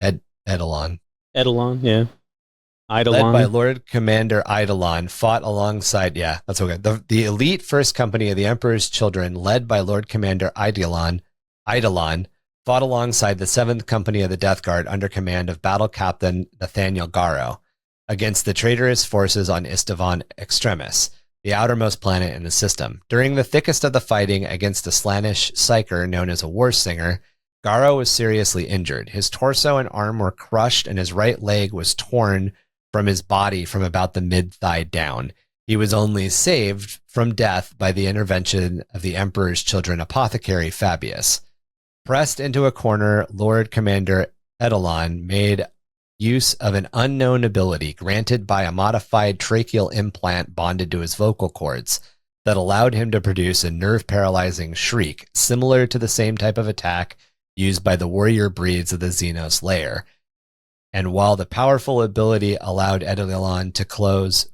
Eidolon, yeah. Eidolon. Led by Lord Commander Eidolon, fought alongside... Yeah, that's okay. The elite first company of the Emperor's Children, led by Lord Commander Eidolon, fought alongside the 7th Company of the Death Guard under command of Battle Captain Nathaniel Garro against the traitorous forces on Isstvan Extremis, the outermost planet in the system. During the thickest of the fighting against a Slaanesh psyker known as a War Singer, Garo was seriously injured. His torso and arm were crushed, and his right leg was torn from his body from about the mid-thigh down. He was only saved from death by the intervention of the Emperor's children apothecary Fabius. Pressed into a corner, Lord Commander Edelon made use of an unknown ability granted by a modified tracheal implant bonded to his vocal cords that allowed him to produce a nerve-paralyzing shriek, similar to the same type of attack used by the warrior breeds of the Xenos layer. And while the powerful ability allowed Edelon to close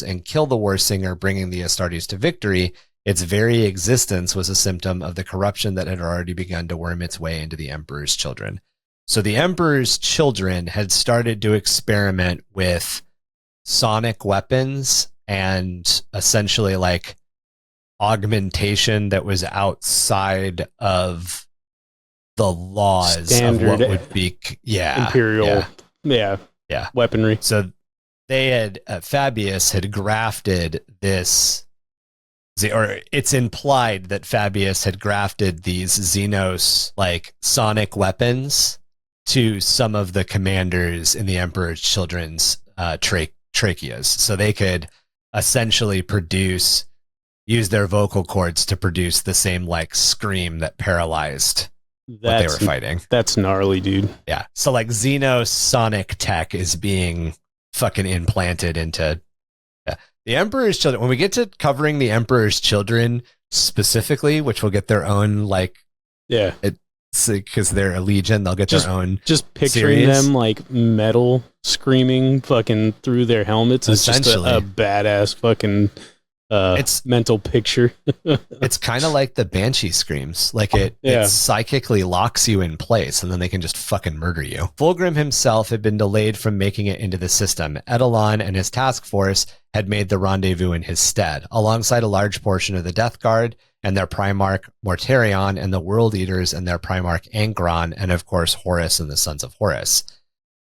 and kill the War Singer, bringing the Astartes to victory, its very existence was a symptom of the corruption that had already begun to worm its way into the Emperor's children. So the Emperor's children had started to experiment with sonic weapons and essentially like augmentation that was outside of the laws Standard of what would be imperial weaponry. So they had Fabius had grafted this, or it's implied that Fabius had grafted these Xenos like sonic weapons to some of the commanders in the Emperor's children's tracheas, so they could essentially use their vocal cords to produce the same like scream that paralyzed what they were fighting. That's gnarly, dude. Yeah. So like Xenos sonic tech is being fucking implanted into the Emperor's children. When we get to covering the Emperor's children specifically, which will get their own like because they're a legion, they'll get their own. Just picturing series. them like metal screaming fucking through their helmets is just a badass fucking it's mental picture. It's kind of like the Banshee screams. Like it psychically locks you in place, and then they can just fucking murder you. Fulgrim himself had been delayed from making it into the system. Edelon and his task force had made the rendezvous in his stead, alongside a large portion of the Death Guard and their Primarch Mortarion and the World Eaters and their Primarch Angron, and of course Horus and the Sons of Horus.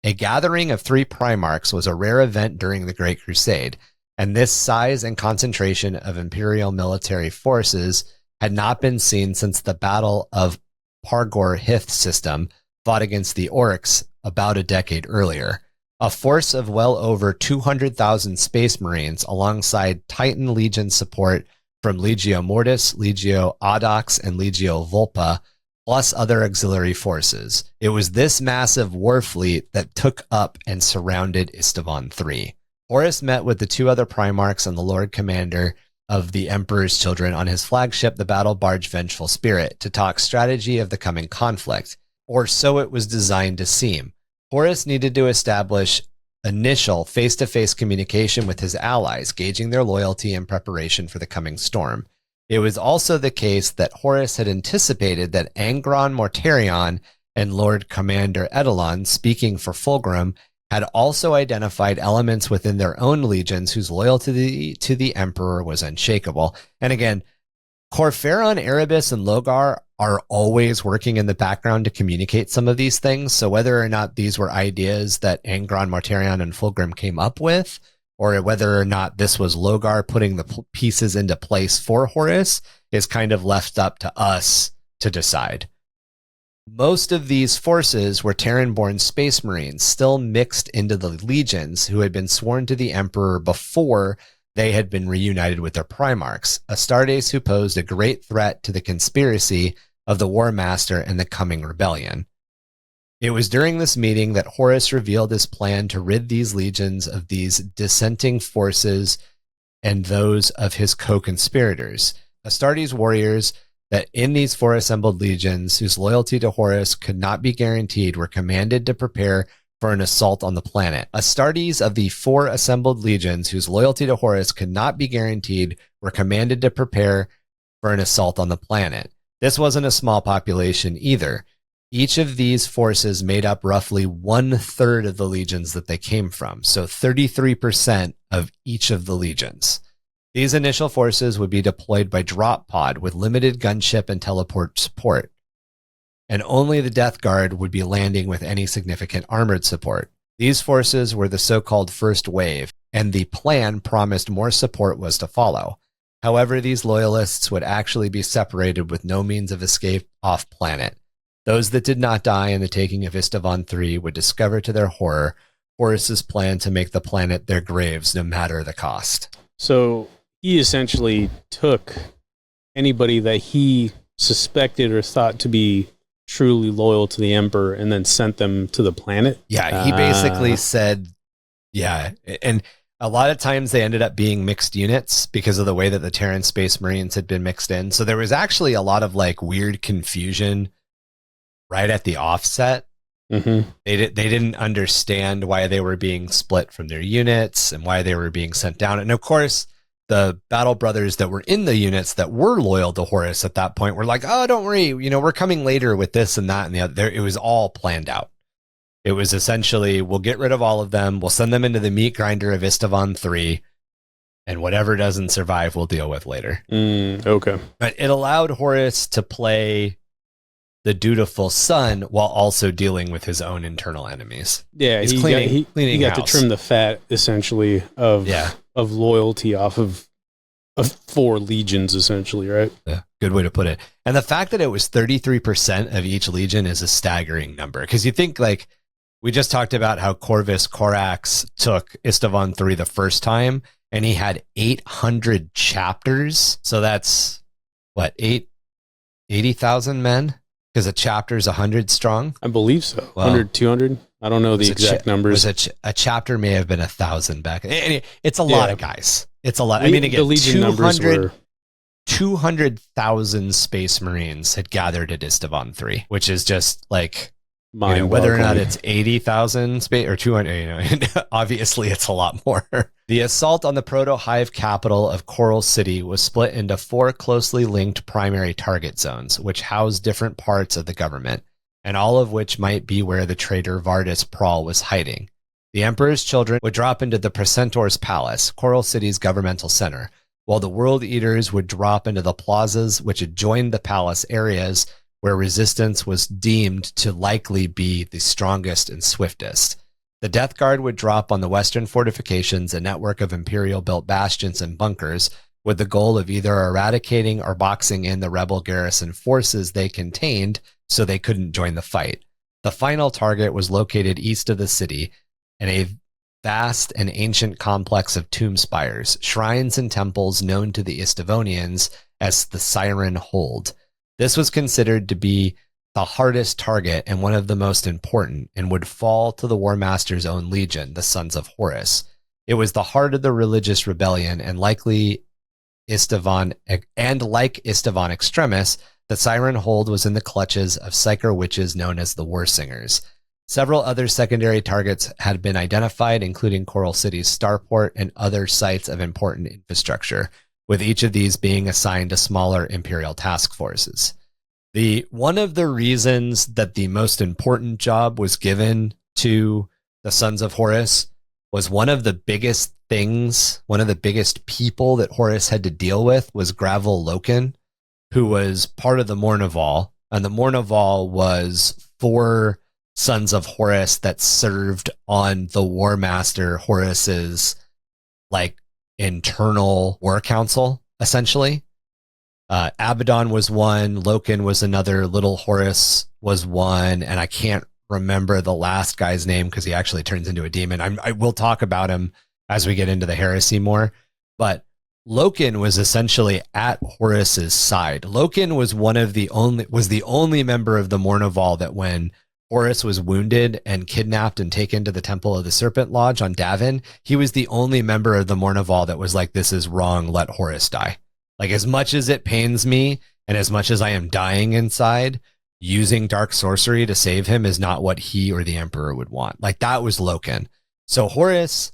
A gathering of 3 Primarchs was a rare event during the Great Crusade, and this size and concentration of Imperial military forces had not been seen since the Battle of Pargor Hith system fought against the Orcs about a decade earlier. A force of well over 200,000 Space Marines alongside Titan Legion support from Legio Mortis, Legio Audax, and Legio Vulpa, plus other auxiliary forces. It was this massive war fleet that took up and surrounded Isstvan III. Horus met with the 2 other Primarchs and the Lord Commander of the Emperor's children on his flagship, the battle barge Vengeful Spirit, to talk strategy of the coming conflict, or so it was designed to seem. Horus needed to establish initial face-to-face communication with his allies, gauging their loyalty in preparation for the coming storm. It was also the case that Horus had anticipated that Angron Mortarion and Lord Commander Edelon, speaking for Fulgrim, had also identified elements within their own legions whose loyalty to the Emperor was unshakable. And again, Corferon, Erebus, and Logar are always working in the background to communicate some of these things. So whether or not these were ideas that Angron, Mortarion, and Fulgrim came up with, or whether or not this was Logar putting the pieces into place for Horus, is kind of left up to us to decide. Most of these forces were Terran-born Space Marines, still mixed into the legions, who had been sworn to the Emperor before they had been reunited with their Primarchs, Astartes who posed a great threat to the conspiracy of the War Master and the coming rebellion. It was during this meeting that Horus revealed his plan to rid these legions of these dissenting forces and those of his co-conspirators. Astartes warriors that in these 4 assembled legions, whose loyalty to Horus could not be guaranteed, were commanded to prepare for an assault on the planet. Astartes of the 4 assembled legions, whose loyalty to Horus could not be guaranteed, were commanded to prepare for an assault on the planet. This wasn't a small population either. Each of these forces made up roughly 1/3 of the legions that they came from, so 33% of each of the legions. These initial forces would be deployed by drop pod with limited gunship and teleport support, and only the Death Guard would be landing with any significant armored support. These forces were the so-called First Wave, and the plan promised more support was to follow. However, these loyalists would actually be separated with no means of escape off planet. Those that did not die in the taking of Isstvan III would discover to their horror Horus's plan to make the planet their graves no matter the cost. So he essentially took anybody that he suspected or thought to be truly loyal to the Emperor and then sent them to the planet? Yeah, he basically said, yeah, and a lot of times they ended up being mixed units because of the way that the Terran Space Marines had been mixed in. So there was actually a lot of like weird confusion right at the offset. Mm-hmm. They didn't understand why they were being split from their units and why they were being sent down. And of course, the battle brothers that were in the units that were loyal to Horus at that point were like, oh, don't worry, we're coming later with this and that and the other. It was all planned out. It was essentially, we'll get rid of all of them. We'll send them into the meat grinder of Isstvan III, and whatever doesn't survive, we'll deal with later. Okay. But it allowed Horus to play the dutiful son while also dealing with his own internal enemies. Yeah, he's he got house. to trim the fat, essentially, of loyalty off of 4 legions, essentially, right? Yeah, good way to put it. And the fact that it was 33% of each legion is a staggering number. Because you think, like, we just talked about how Corvus Corax took Isstvan III the first time, and he had 800 chapters. So that's, what, 80,000 men? Because a chapter is 100 strong? I believe so. 100, 200? I don't know the exact numbers. A chapter may have been 1,000 back. It's a lot of guys. It's a lot. I mean, again, the Legion numbers were 200,000 Space Marines had gathered at Isstvan III, which is just like, whether or not it's 80,000 or 200, obviously it's a lot more. The assault on the proto-Hive capital of Coral City was split into 4 closely linked primary target zones, which housed different parts of the government, and all of which might be where the traitor Vardis Prawl was hiding. The Emperor's children would drop into the Precentor's Palace, Coral City's governmental center, while the World Eaters would drop into the plazas which adjoined the palace areas where resistance was deemed to likely be the strongest and swiftest. The Death Guard would drop on the western fortifications, a network of Imperial-built bastions and bunkers, with the goal of either eradicating or boxing in the rebel garrison forces they contained so they couldn't join the fight. The final target was located east of the city in a vast and ancient complex of tomb spires, shrines and temples known to the Isstvannians as the Siren Hold. This was considered to be the hardest target and one of the most important, and would fall to the War Master's own legion, the Sons of Horus. It was the heart of the religious rebellion, and like Isstvan Extremis, the Siren Hold was in the clutches of psycho witches known as the War Singers. Several other secondary targets had been identified, including Coral City's starport and other sites of important infrastructure, with each of these being assigned to smaller Imperial task forces. One of the reasons that the most important job was given to the Sons of Horus was one of the biggest people that Horus had to deal with was Gravel Loken, who was part of the Mournival, and the Mournival was 4 Sons of Horus that served on the War Master Horus's internal war council, essentially. Abaddon was one, Loken was another, Little Horus was one, and I can't remember the last guy's name because he actually turns into a demon. I will talk about him as we get into the heresy more, but Loken was essentially at Horus's side. Loken was the only member of the Mournival that when Horus was wounded and kidnapped and taken to the Temple of the Serpent Lodge on Davin, he was the only member of the Mournival that was like, this is wrong, let Horus die. Like, as much as it pains me and as much as I am dying inside, using dark sorcery to save him is not what he or the Emperor would want. Like, that was Loken. So Horus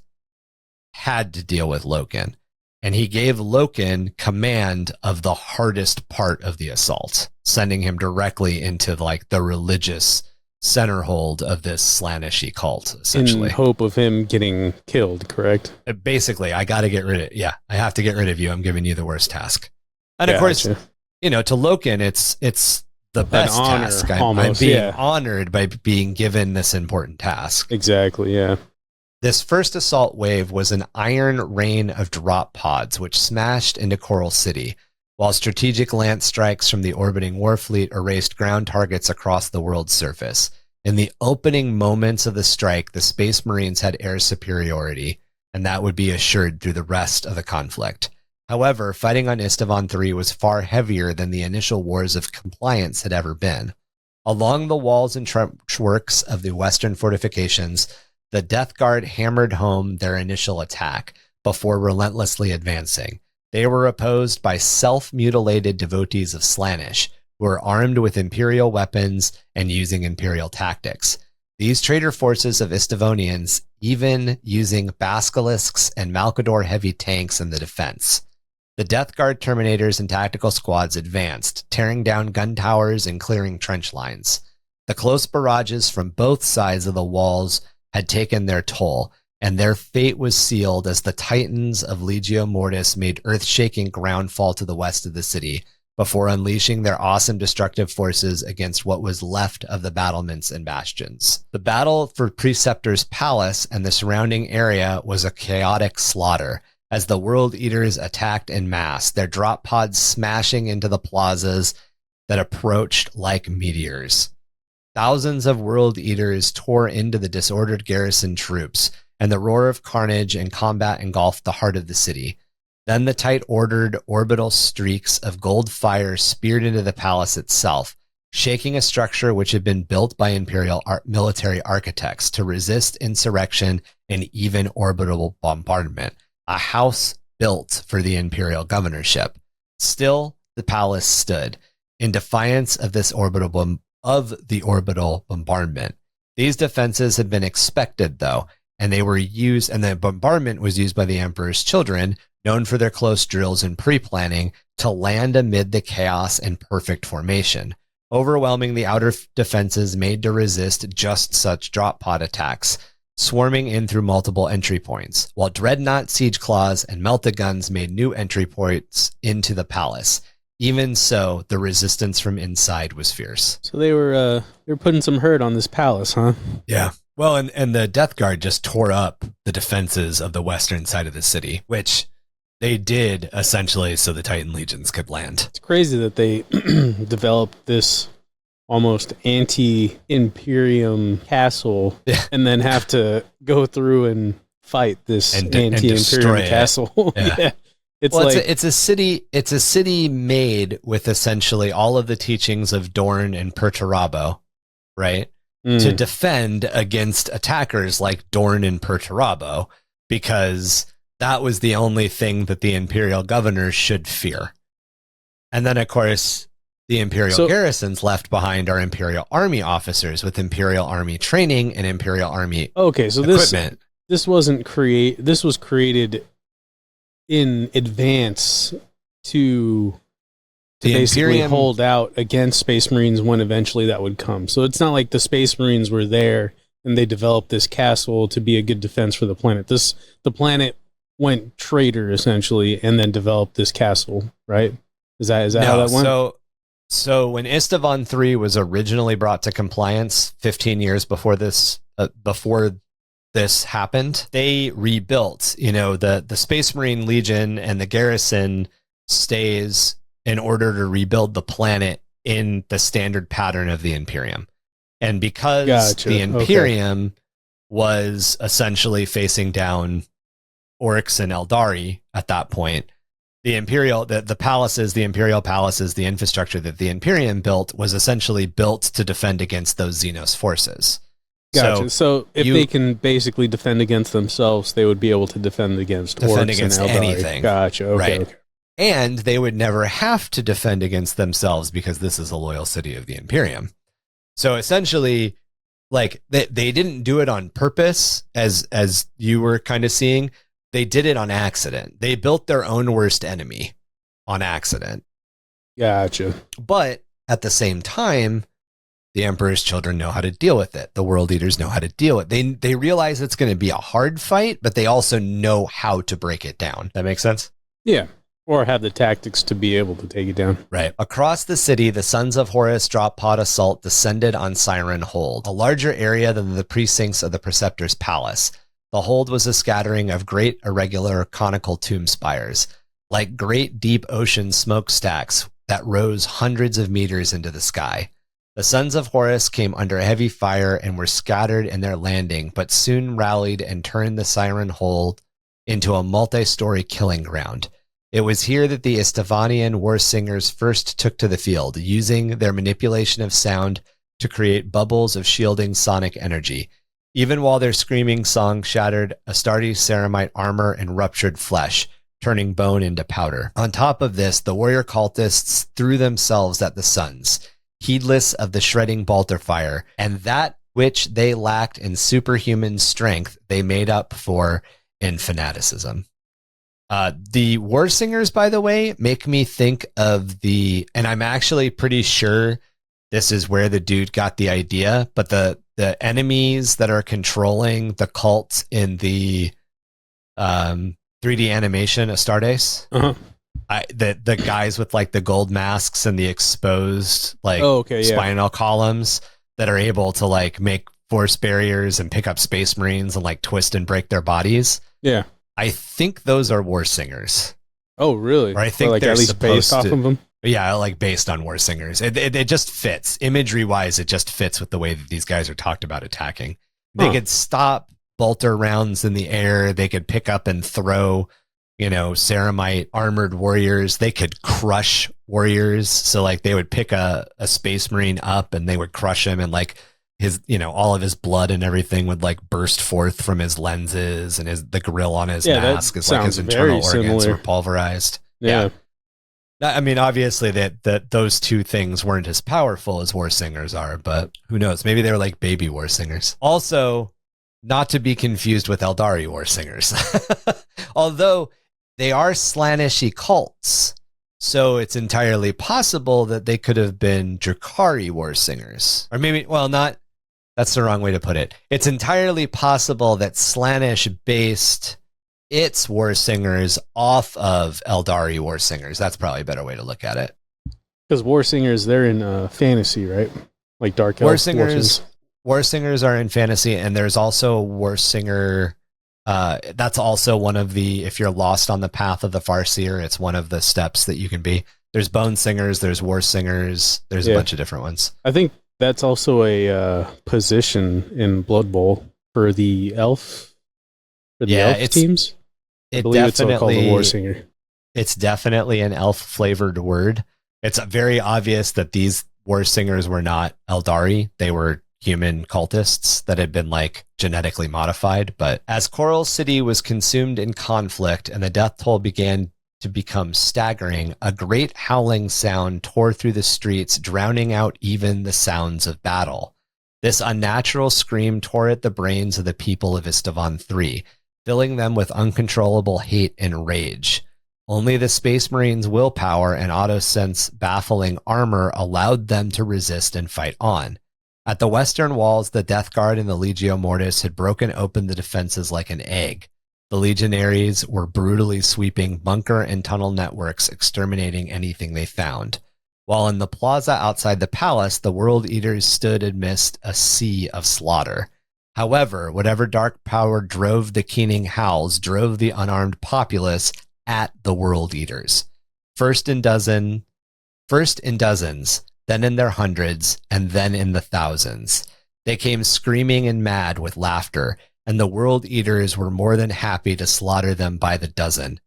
had to deal with Loken, and he gave Loken command of the hardest part of the assault, sending him directly into the religious center hold of this Slanishy cult, essentially. In hope of him getting killed, correct? Basically, I got to get rid of I have to get rid of you. I'm giving you the worst task. And of course, to Loken, it's the best honor, task. I'm being honored by being given this important task. Exactly, yeah. This first assault wave was an iron rain of drop pods, which smashed into Coral City, while strategic lance strikes from the orbiting warfleet erased ground targets across the world's surface. In the opening moments of the strike, the Space Marines had air superiority, and that would be assured through the rest of the conflict. However, fighting on Isstvan III was far heavier than the initial wars of compliance had ever been. Along the walls and trenchworks of the western fortifications, the Death Guard hammered home their initial attack before relentlessly advancing. They were opposed by self-mutilated devotees of Slaanesh, who were armed with Imperial weapons and using Imperial tactics. These traitor forces of Isstvanonians even using basilisks and Malkador heavy tanks in the defense. The Death Guard Terminators and tactical squads advanced, tearing down gun towers and clearing trench lines. The close barrages from both sides of the walls had taken their toll, and their fate was sealed as the Titans of Legio Mortis made earth-shaking groundfall to the west of the city before unleashing their awesome destructive forces against what was left of the battlements and bastions. The battle for Preceptor's Palace and the surrounding area was a chaotic slaughter, as the World Eaters attacked en masse, their drop pods smashing into the plazas that approached like meteors. Thousands of World Eaters tore into the disordered garrison troops, and the roar of carnage and combat engulfed the heart of the city. Then the tight-ordered orbital streaks of gold fire speared into the palace itself, shaking a structure which had been built by Imperial military architects to resist insurrection and even orbital bombardment, a house built for the Imperial governorship. Still, the palace stood, in defiance of this orbital bombardment. These defenses had been expected, though, and they were used, and the bombardment was used by the Emperor's children, known for their close drills and pre-planning, to land amid the chaos and perfect formation, overwhelming the outer defenses made to resist just such drop pod attacks, swarming in through multiple entry points, while dreadnought siege claws and melta guns made new entry points into the palace. Even so, the resistance from inside was fierce. So they were putting some hurt on this palace, huh? Yeah. Well, and the Death Guard just tore up the defenses of the western side of the city, which they did essentially so the Titan Legions could land. It's crazy that they developed this almost anti-Imperium castle and then have to go through and fight this anti-Imperium castle. Yeah. It's a city made with essentially all of the teachings of Dorn and Perturabo, right? To defend against attackers like Dorn and Perturabo, because that was the only thing that the Imperial governors should fear. And then, of course, the Imperial garrisons left behind are Imperial Army officers with Imperial Army training and Imperial Army equipment. This was created in advance to basically hold out against Space Marines when eventually that would come. So it's not like the Space Marines were there and they developed this castle to be a good defense for the planet. The planet went traitor essentially and then developed this castle, right? Is that how that went? So when Isstvan III was originally brought to compliance 15 years before this happened, they rebuilt, the Space Marine Legion and the garrison stays in order to rebuild the planet in the standard pattern of the Imperium. And because the Imperium was essentially facing down Orcs and Eldari at that point, the Imperial palaces, the infrastructure that the Imperium built was essentially built to defend against those Xenos forces. Gotcha. So if they can basically defend against themselves, they would be able to defend against Orcs and Eldari. Anything. Gotcha. Okay. Right. And they would never have to defend against themselves because this is a loyal city of the Imperium. So essentially, like they didn't do it on purpose, as you were kind of seeing. They did it on accident. They built their own worst enemy on accident. Gotcha. But at the same time, the Emperor's children know how to deal with it. The World Eaters know how to deal with it. They realize it's going to be a hard fight, but they also know how to break it down. That makes sense? Yeah. Or have the tactics to be able to take it down. Right. Across the city, the Sons of Horus drop pod assault descended on Siren Hold, a larger area than the precincts of the Preceptor's Palace. The hold was a scattering of great irregular conical tomb spires, like great deep ocean smokestacks that rose hundreds of meters into the sky. The sons of Horus came under heavy fire and were scattered in their landing, but soon rallied and turned the Siren Hold into a multi-story killing ground. It was here that the Isstvan war singers first took to the field, using their manipulation of sound to create bubbles of shielding sonic energy. Even while their screaming song shattered Astartes ceramite armor and ruptured flesh, turning bone into powder. On top of this, the warrior cultists threw themselves at the sons, heedless of the shredding bolter fire, and that which they lacked in superhuman strength they made up for in fanaticism. The war singers, by the way, make me think of and I'm actually pretty sure this is where the dude got the idea, but the enemies that are controlling the cult in the 3D animation Astartes, the guys with like the gold masks and the exposed spinal columns that are able to like make force barriers and pick up space marines and like twist and break their bodies. Yeah. I think those are war singers. Oh, really? Or I think like they're at least based off of them. Yeah, like based on war singers. It just fits. Imagery wise, it just fits with the way that these guys are talked about attacking. They could stop bolter rounds in the air. They could pick up and throw, ceramite armored warriors. They could crush warriors. So like they would pick a space marine up and they would crush him, and like his, all of his blood and everything would like burst forth from his lenses, and the grill on his mask is like his internal organs were pulverized. Yeah. I mean, obviously that those two things weren't as powerful as war singers are, but who knows? Maybe they were like baby war singers. Also, not to be confused with Eldari war singers, although they are Slanishy cults. So it's entirely possible that they could have been Drakari war singers, or maybe, not. That's the wrong way to put it. It's entirely possible that Slanish based its war singers off of Eldari war singers. That's probably a better way to look at it. Because war singers, they're in fantasy, right? Like dark elf war singers. War singers are in fantasy, and there's also a war singer. That's also one of the, if you're lost on the path of the Farseer, it's one of the steps that you can be. There's bone singers, there's war singers, there's a bunch of different ones. I think that's also a position in Blood Bowl for the elf, elf teams. I believe it's called a war singer. It's definitely an elf flavored word. It's very obvious that these war singers were not Eldari. They were human cultists that had been like genetically modified. But as Coral City was consumed in conflict and the death toll began to become staggering, a great howling sound tore through the streets, drowning out even the sounds of battle. This unnatural scream tore at the brains of the people of Isstvan III, filling them with uncontrollable hate and rage. Only the Space Marines' willpower and Autosense baffling armor allowed them to resist and fight on. At the western walls, the Death Guard and the Legio Mortis had broken open the defenses like an egg. The legionaries were brutally sweeping bunker and tunnel networks, exterminating anything they found. While in the plaza outside the palace, the World Eaters stood amidst a sea of slaughter. However, whatever dark power drove the keening howls drove the unarmed populace at the World Eaters. First in dozens, then in their hundreds, and then in the thousands. They came screaming and mad with laughter, and the World Eaters were more than happy to slaughter them by the dozen.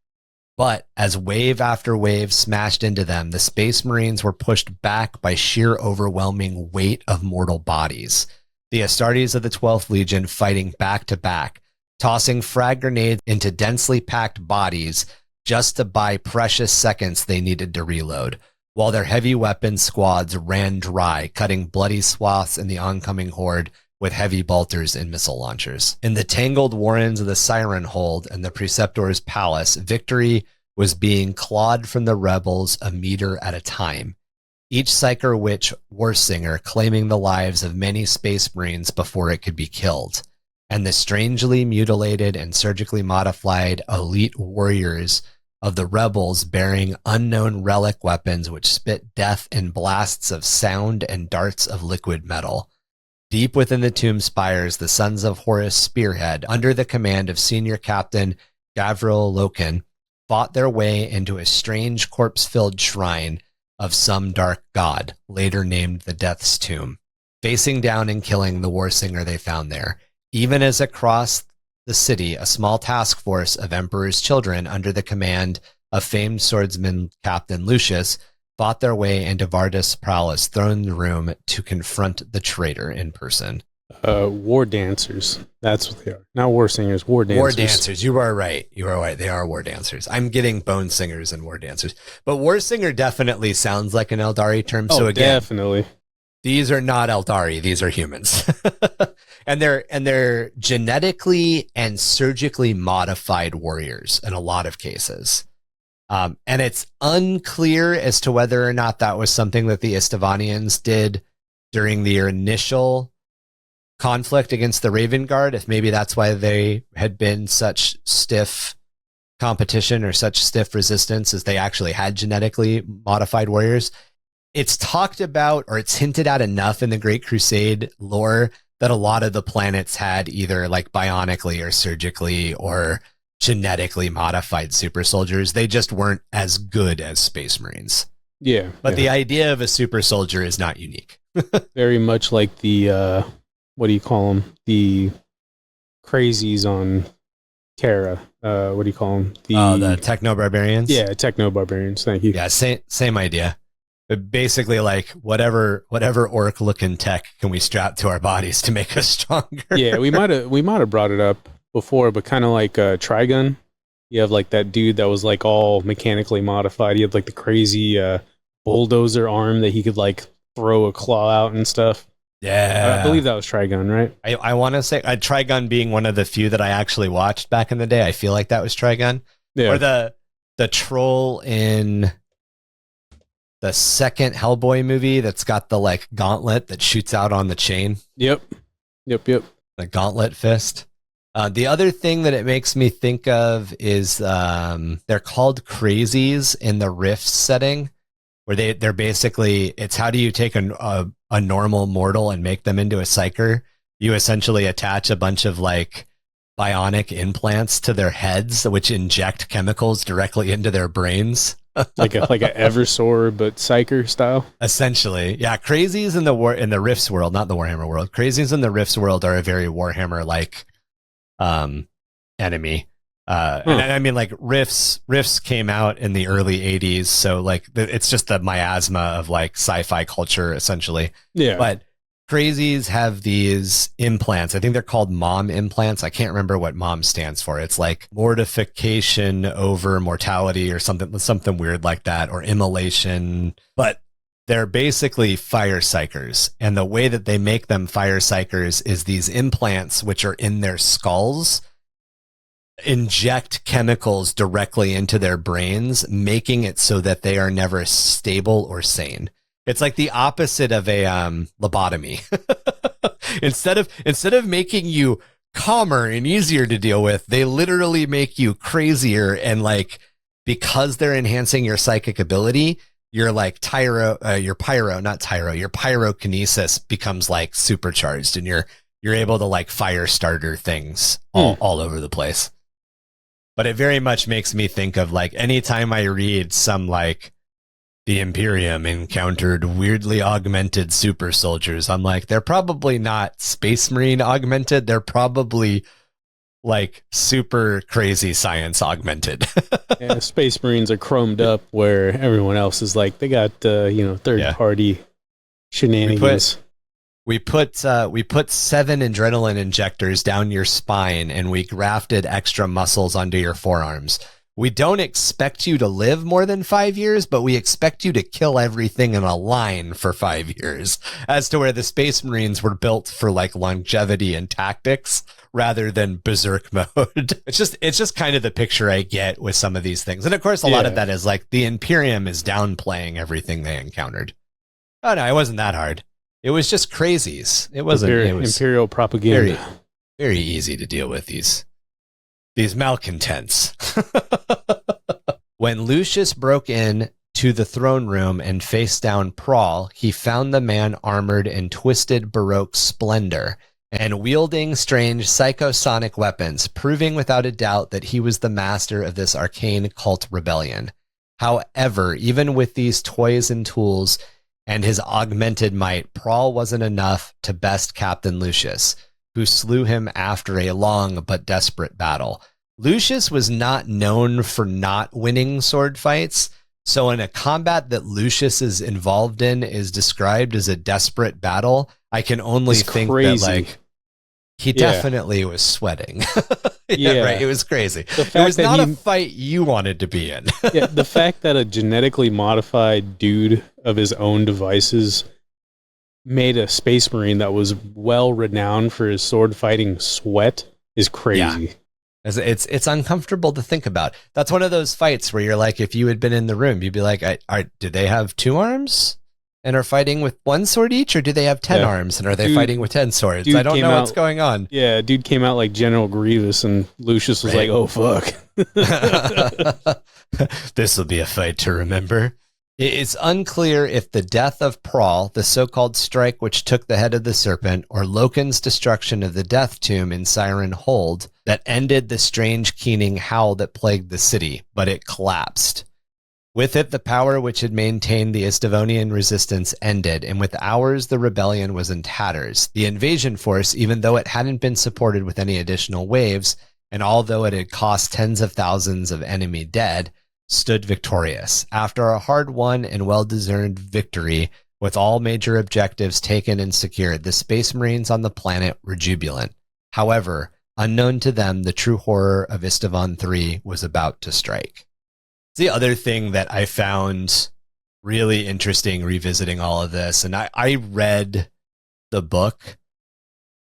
But as wave after wave smashed into them, the Space Marines were pushed back by sheer overwhelming weight of mortal bodies. The Astartes of the 12th Legion fighting back to back, tossing frag grenades into densely packed bodies just to buy precious seconds they needed to reload, while their heavy weapon squads ran dry, cutting bloody swaths in the oncoming horde with heavy bolters and missile launchers. In the tangled warrens of the Siren Hold and the Preceptor's palace, victory was being clawed from the rebels a meter at a time, each Psyker Witch war singer claiming the lives of many Space Marines before it could be killed, and the strangely mutilated and surgically modified elite warriors of the rebels bearing unknown relic weapons which spit death in blasts of sound and darts of liquid metal. Deep within the tomb spires, the sons of Horus Spearhead, under the command of senior captain Gavril Loken, fought their way into a strange corpse-filled shrine of some dark god, later named the Death's Tomb, facing down and killing the war singer they found there. Even as across the city, a small task force of Emperor's children under the command of famed swordsman Captain Lucius fought their way into Vardis Prowlis' throne room to confront the traitor in person. War dancers. That's what they are. Not war singers, war dancers. War dancers. You are right. You are right. They are war dancers. I'm getting bone singers and war dancers. But war singer definitely sounds like an Eldari term. So again, definitely. These are not Eldari. These are humans. and they're genetically and surgically modified warriors in a lot of cases. And it's unclear as to whether or not that was something that the Isstevanians did during their initial conflict against the Raven Guard, if maybe that's why they had been such stiff competition or such stiff resistance, as they actually had genetically modified warriors. It's talked about, or it's hinted at enough in the Great Crusade lore, that a lot of the planets had either like bionically or surgically or genetically modified super soldiers. They just weren't as good as Space Marines. Yeah. But the idea of a super soldier is not unique. Very much like the, what do you call them? The crazies on Terra. What do you call them? The techno-barbarians? Yeah, techno-barbarians. Thank you. Yeah, same idea. But basically, like, whatever orc-looking tech can we strap to our bodies to make us stronger? Yeah, we might have brought it up before, but kind of like Trigun. You have like that dude that was like all mechanically modified. He had like the crazy bulldozer arm that he could like throw a claw out and stuff. Yeah. I believe that was Trigun, right? I want to say Trigun being one of the few that I actually watched back in the day. I feel like that was Trigun. Yeah. Or the troll in the second Hellboy movie that's got the like gauntlet that shoots out on the chain. Yep. The gauntlet fist. The other thing that it makes me think of is they're called crazies in the Rifts setting, where they're basically, it's how do you take a normal mortal and make them into a psyker? You essentially attach a bunch of like bionic implants to their heads, which inject chemicals directly into their brains. like a Eversor but psyker style. Essentially, yeah. Crazies in the Rifts world, not the Warhammer world. Crazies in the Rifts world are a very Warhammer like enemy. And I mean, like Rifts came out in the early 80s, so like it's just the miasma of like sci-fi culture essentially. Yeah. But crazies have these implants. I think they're called mom implants. I can't remember what mom stands for. It's like mortification over mortality or something weird like that, or immolation. But they're basically fire psychers. And the way that they make them fire psychers is these implants, which are in their skulls, inject chemicals directly into their brains, making it so that they are never stable or sane. It's like the opposite of a lobotomy. Instead of making you calmer and easier to deal with, they literally make you crazier, and like because they're enhancing your psychic ability, your like your pyrokinesis becomes like supercharged, and you're able to like fire starter things all over the place. But it very much makes me think of like anytime I read some like the Imperium encountered weirdly augmented super soldiers, I'm like, they're probably not Space Marine augmented. They're probably like super crazy science augmented. Yeah, Space Marines are chromed up where everyone else is like, they got, third party shenanigans. We put 7 adrenaline injectors down your spine, and we grafted extra muscles onto your forearms. We don't expect you to live more than 5 years, but we expect you to kill everything in a line for 5 years, as to where the Space Marines were built for like longevity and tactics rather than berserk mode. It's just kind of the picture I get with some of these things. And of course, a lot of that is like the Imperium is downplaying everything they encountered. Oh no, it wasn't that hard. It was just crazies. It wasn't. It was Imperial propaganda. Very, very easy to deal with these malcontents. When Lucius broke in to the throne room and faced down Prawl, he found the man armored in twisted Baroque splendor and wielding strange psychosonic weapons, proving without a doubt that he was the master of this arcane cult rebellion. However, even with these toys and tools and his augmented might, Prawl wasn't enough to best Captain Lucius, who slew him after a long but desperate battle. Lucius was not known for not winning sword fights, so in a combat that Lucius is involved in is described as a desperate battle, I can only think that, like, he definitely was sweating. Right. It was crazy. It was not a fight you wanted to be in. The fact that a genetically modified dude of his own devices made a space marine that was well renowned for his sword fighting sweat is crazy. Yeah. It's uncomfortable to think about. That's one of those fights where you're like, if you had been in the room, you'd be like, do they have 2 arms and are fighting with 1 sword each, or do they have 10 arms and are they fighting with 10 swords? I don't know what's going on. Yeah, dude came out like General Grievous, and Lucius was like, oh, fuck. This will be a fight to remember. It's unclear if the death of Prawl, the so-called strike which took the head of the serpent, or Loken's destruction of the death tomb in Siren Hold that ended the strange keening howl that plagued the city, but it collapsed. With it, the power which had maintained the Isstvan resistance ended, and with ours, the rebellion was in tatters. The invasion force, even though it hadn't been supported with any additional waves, and although it had cost tens of thousands of enemy dead, stood victorious. After a hard-won and well-deserved victory, with all major objectives taken and secured, the Space Marines on the planet were jubilant. However, unknown to them, the true horror of Isstvan III was about to strike. The other thing that I found really interesting revisiting all of this, and I read the book,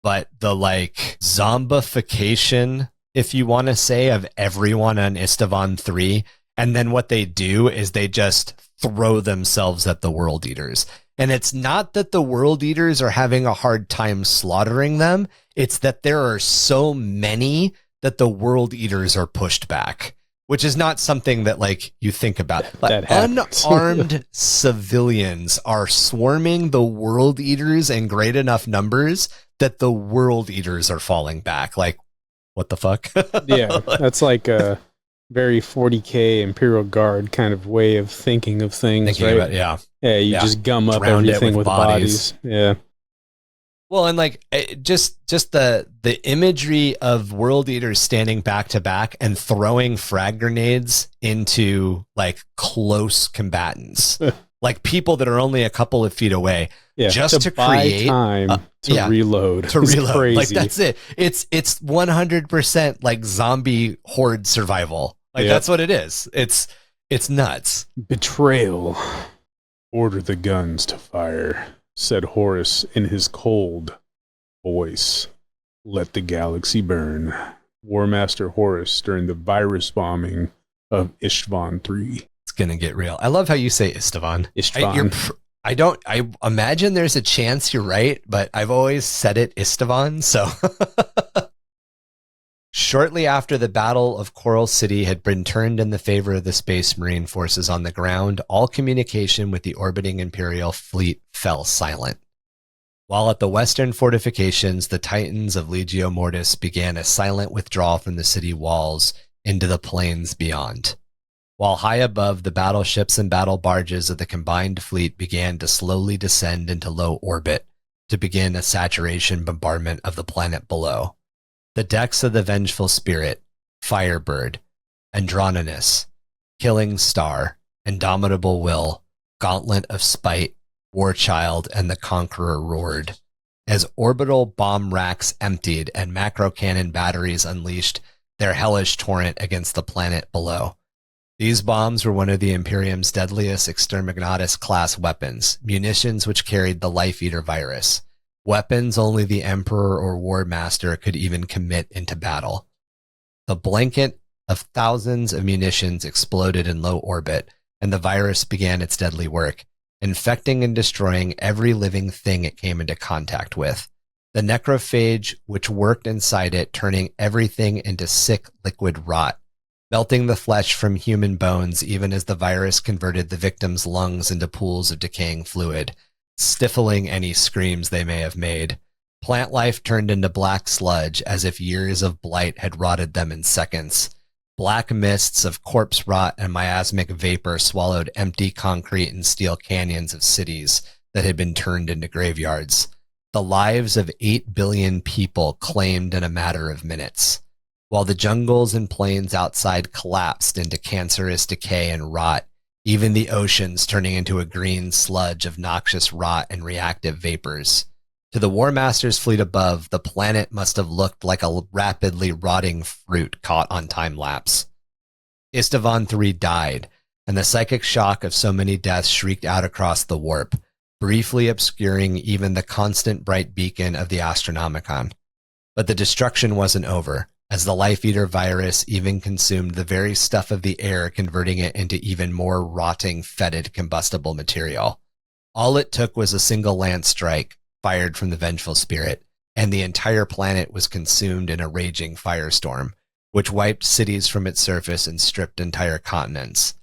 but the like zombification, if you want to say, of everyone on Isstvan III, and then what they do is they just throw themselves at the World Eaters. And it's not that the World Eaters are having a hard time slaughtering them, it's that there are so many that the World Eaters are pushed back. Which is not something that, like, you think about. Like, unarmed civilians are swarming the World Eaters in great enough numbers that the World Eaters are falling back. Like, what the fuck? Yeah, that's like a very 40k Imperial Guard kind of way of thinking of things, right? Yeah, you just gum up everything with bodies. Yeah. Well, and like just the imagery of World Eaters standing back to back and throwing frag grenades into like close combatants, like people that are only a couple of feet away, just to create time to reload. Crazy. Like that's it. It's 100% like zombie horde survival. Like that's what it is. It's nuts. Betrayal. Order the guns to fire, said Horus in his cold voice. Let the galaxy burn. War Master Horus during the virus bombing of Isstvan III. It's gonna get real. I love how you say Isstvan. Isstvan. I imagine there's a chance you're right, but I've always said it Isstvan, so. Shortly after the Battle of Coral City had been turned in the favor of the Space Marine forces on the ground, all communication with the orbiting Imperial fleet fell silent. While at the western fortifications, the Titans of Legio Mortis began a silent withdrawal from the city walls into the plains beyond. While high above, the battleships and battle barges of the combined fleet began to slowly descend into low orbit to begin a saturation bombardment of the planet below. The decks of the Vengeful Spirit, Firebird, Androninus, Killing Star, Indomitable Will, Gauntlet of Spite, Warchild, and the Conqueror roared. As orbital bomb racks emptied and macro cannon batteries unleashed their hellish torrent against the planet below. These bombs were one of the Imperium's deadliest Exterminatus class weapons, munitions which carried the Life Eater virus. Weapons only the Emperor or War Master could even commit into battle. The blanket of thousands of munitions exploded in low orbit, and the virus began its deadly work, infecting and destroying every living thing it came into contact with. The necrophage which worked inside it, turning everything into sick liquid rot. melting the flesh from human bones even as the virus converted the victims' lungs into pools of decaying fluid, stifling any screams they may have made. Plant life turned into black sludge as if years of blight had rotted them in seconds. Black mists of corpse rot and miasmic vapor swallowed empty concrete and steel canyons of cities that had been turned into graveyards. The lives of 8 billion people claimed in a matter of minutes. While the jungles and plains outside collapsed into cancerous decay and rot, even the oceans turning into a green sludge of noxious rot and reactive vapors. To the War Master's fleet above, the planet must have looked like a rapidly rotting fruit caught on time-lapse. Isstvan III died, and the psychic shock of so many deaths shrieked out across the warp, briefly obscuring even the constant bright beacon of the Astronomicon. But the destruction wasn't over, as the Life Eater virus even consumed the very stuff of the air, converting it into even more rotting, fetid combustible material. All it took was a single land strike, fired from the vengeful spirit, and the entire planet was consumed in a raging firestorm, which wiped cities from its surface and stripped entire continents.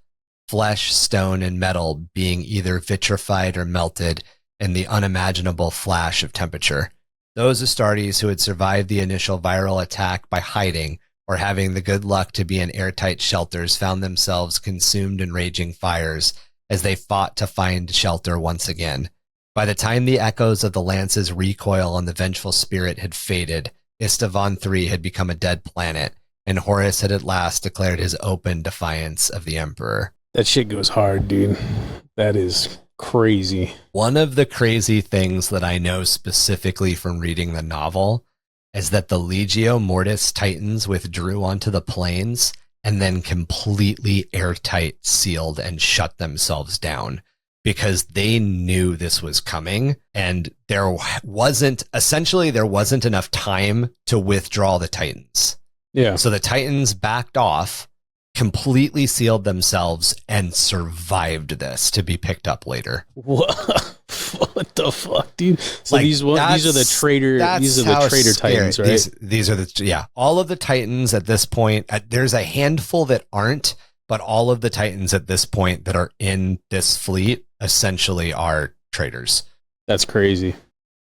Flesh, stone, and metal being either vitrified or melted in the unimaginable flash of temperature. Those Astartes who had survived the initial viral attack by hiding or having the good luck to be in airtight shelters found themselves consumed in raging fires as they fought to find shelter once again. By the time the echoes of the lance's recoil on the vengeful spirit had faded, Isstvan III had become a dead planet, and Horus had at last declared his open defiance of the Emperor. That shit goes hard, dude. That is crazy. One of the crazy things that I know specifically from reading the novel is that the Legio Mortis Titans withdrew onto the plains and then completely airtight sealed and shut themselves down because they knew this was coming, and there wasn't enough time to withdraw the Titans. Yeah. So the Titans backed off, completely sealed themselves, and survived this to be picked up later. What the fuck, dude? So like, these are the traitor Titans, right? These are all of the Titans at this point. There's a handful that aren't, but all of the Titans at this point that are in this fleet essentially are traitors. That's crazy.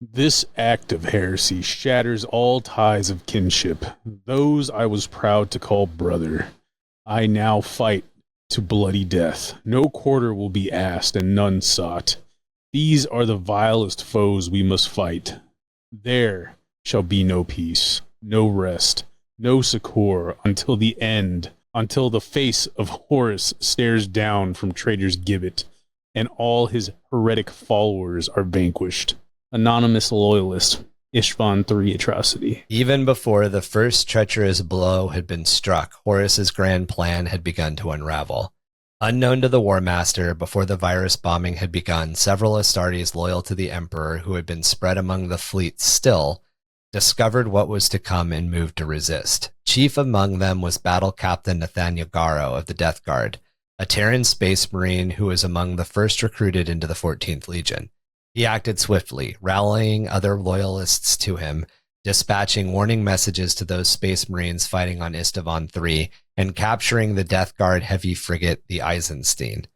This act of heresy shatters all ties of kinship. Those I was proud to call brother. I now fight to bloody death. No quarter will be asked and none sought. These are the vilest foes we must fight. There shall be no peace, no rest, no succor until the end, until the face of Horus stares down from traitor's gibbet, and all his heretic followers are vanquished. Anonymous Loyalist, Isstvan III Atrocity. Even before the first treacherous blow had been struck, Horus's grand plan had begun to unravel. Unknown to the War Master, before the virus bombing had begun, several Astartes loyal to the Emperor, who had been spread among the fleet still, discovered what was to come and moved to resist. Chief among them was Battle Captain Nathaniel Garro of the Death Guard, a Terran space marine who was among the first recruited into the 14th Legion. He acted swiftly, rallying other loyalists to him, dispatching warning messages to those space marines fighting on Isstvan III, and capturing the Death Guard heavy frigate, the Eisenstein.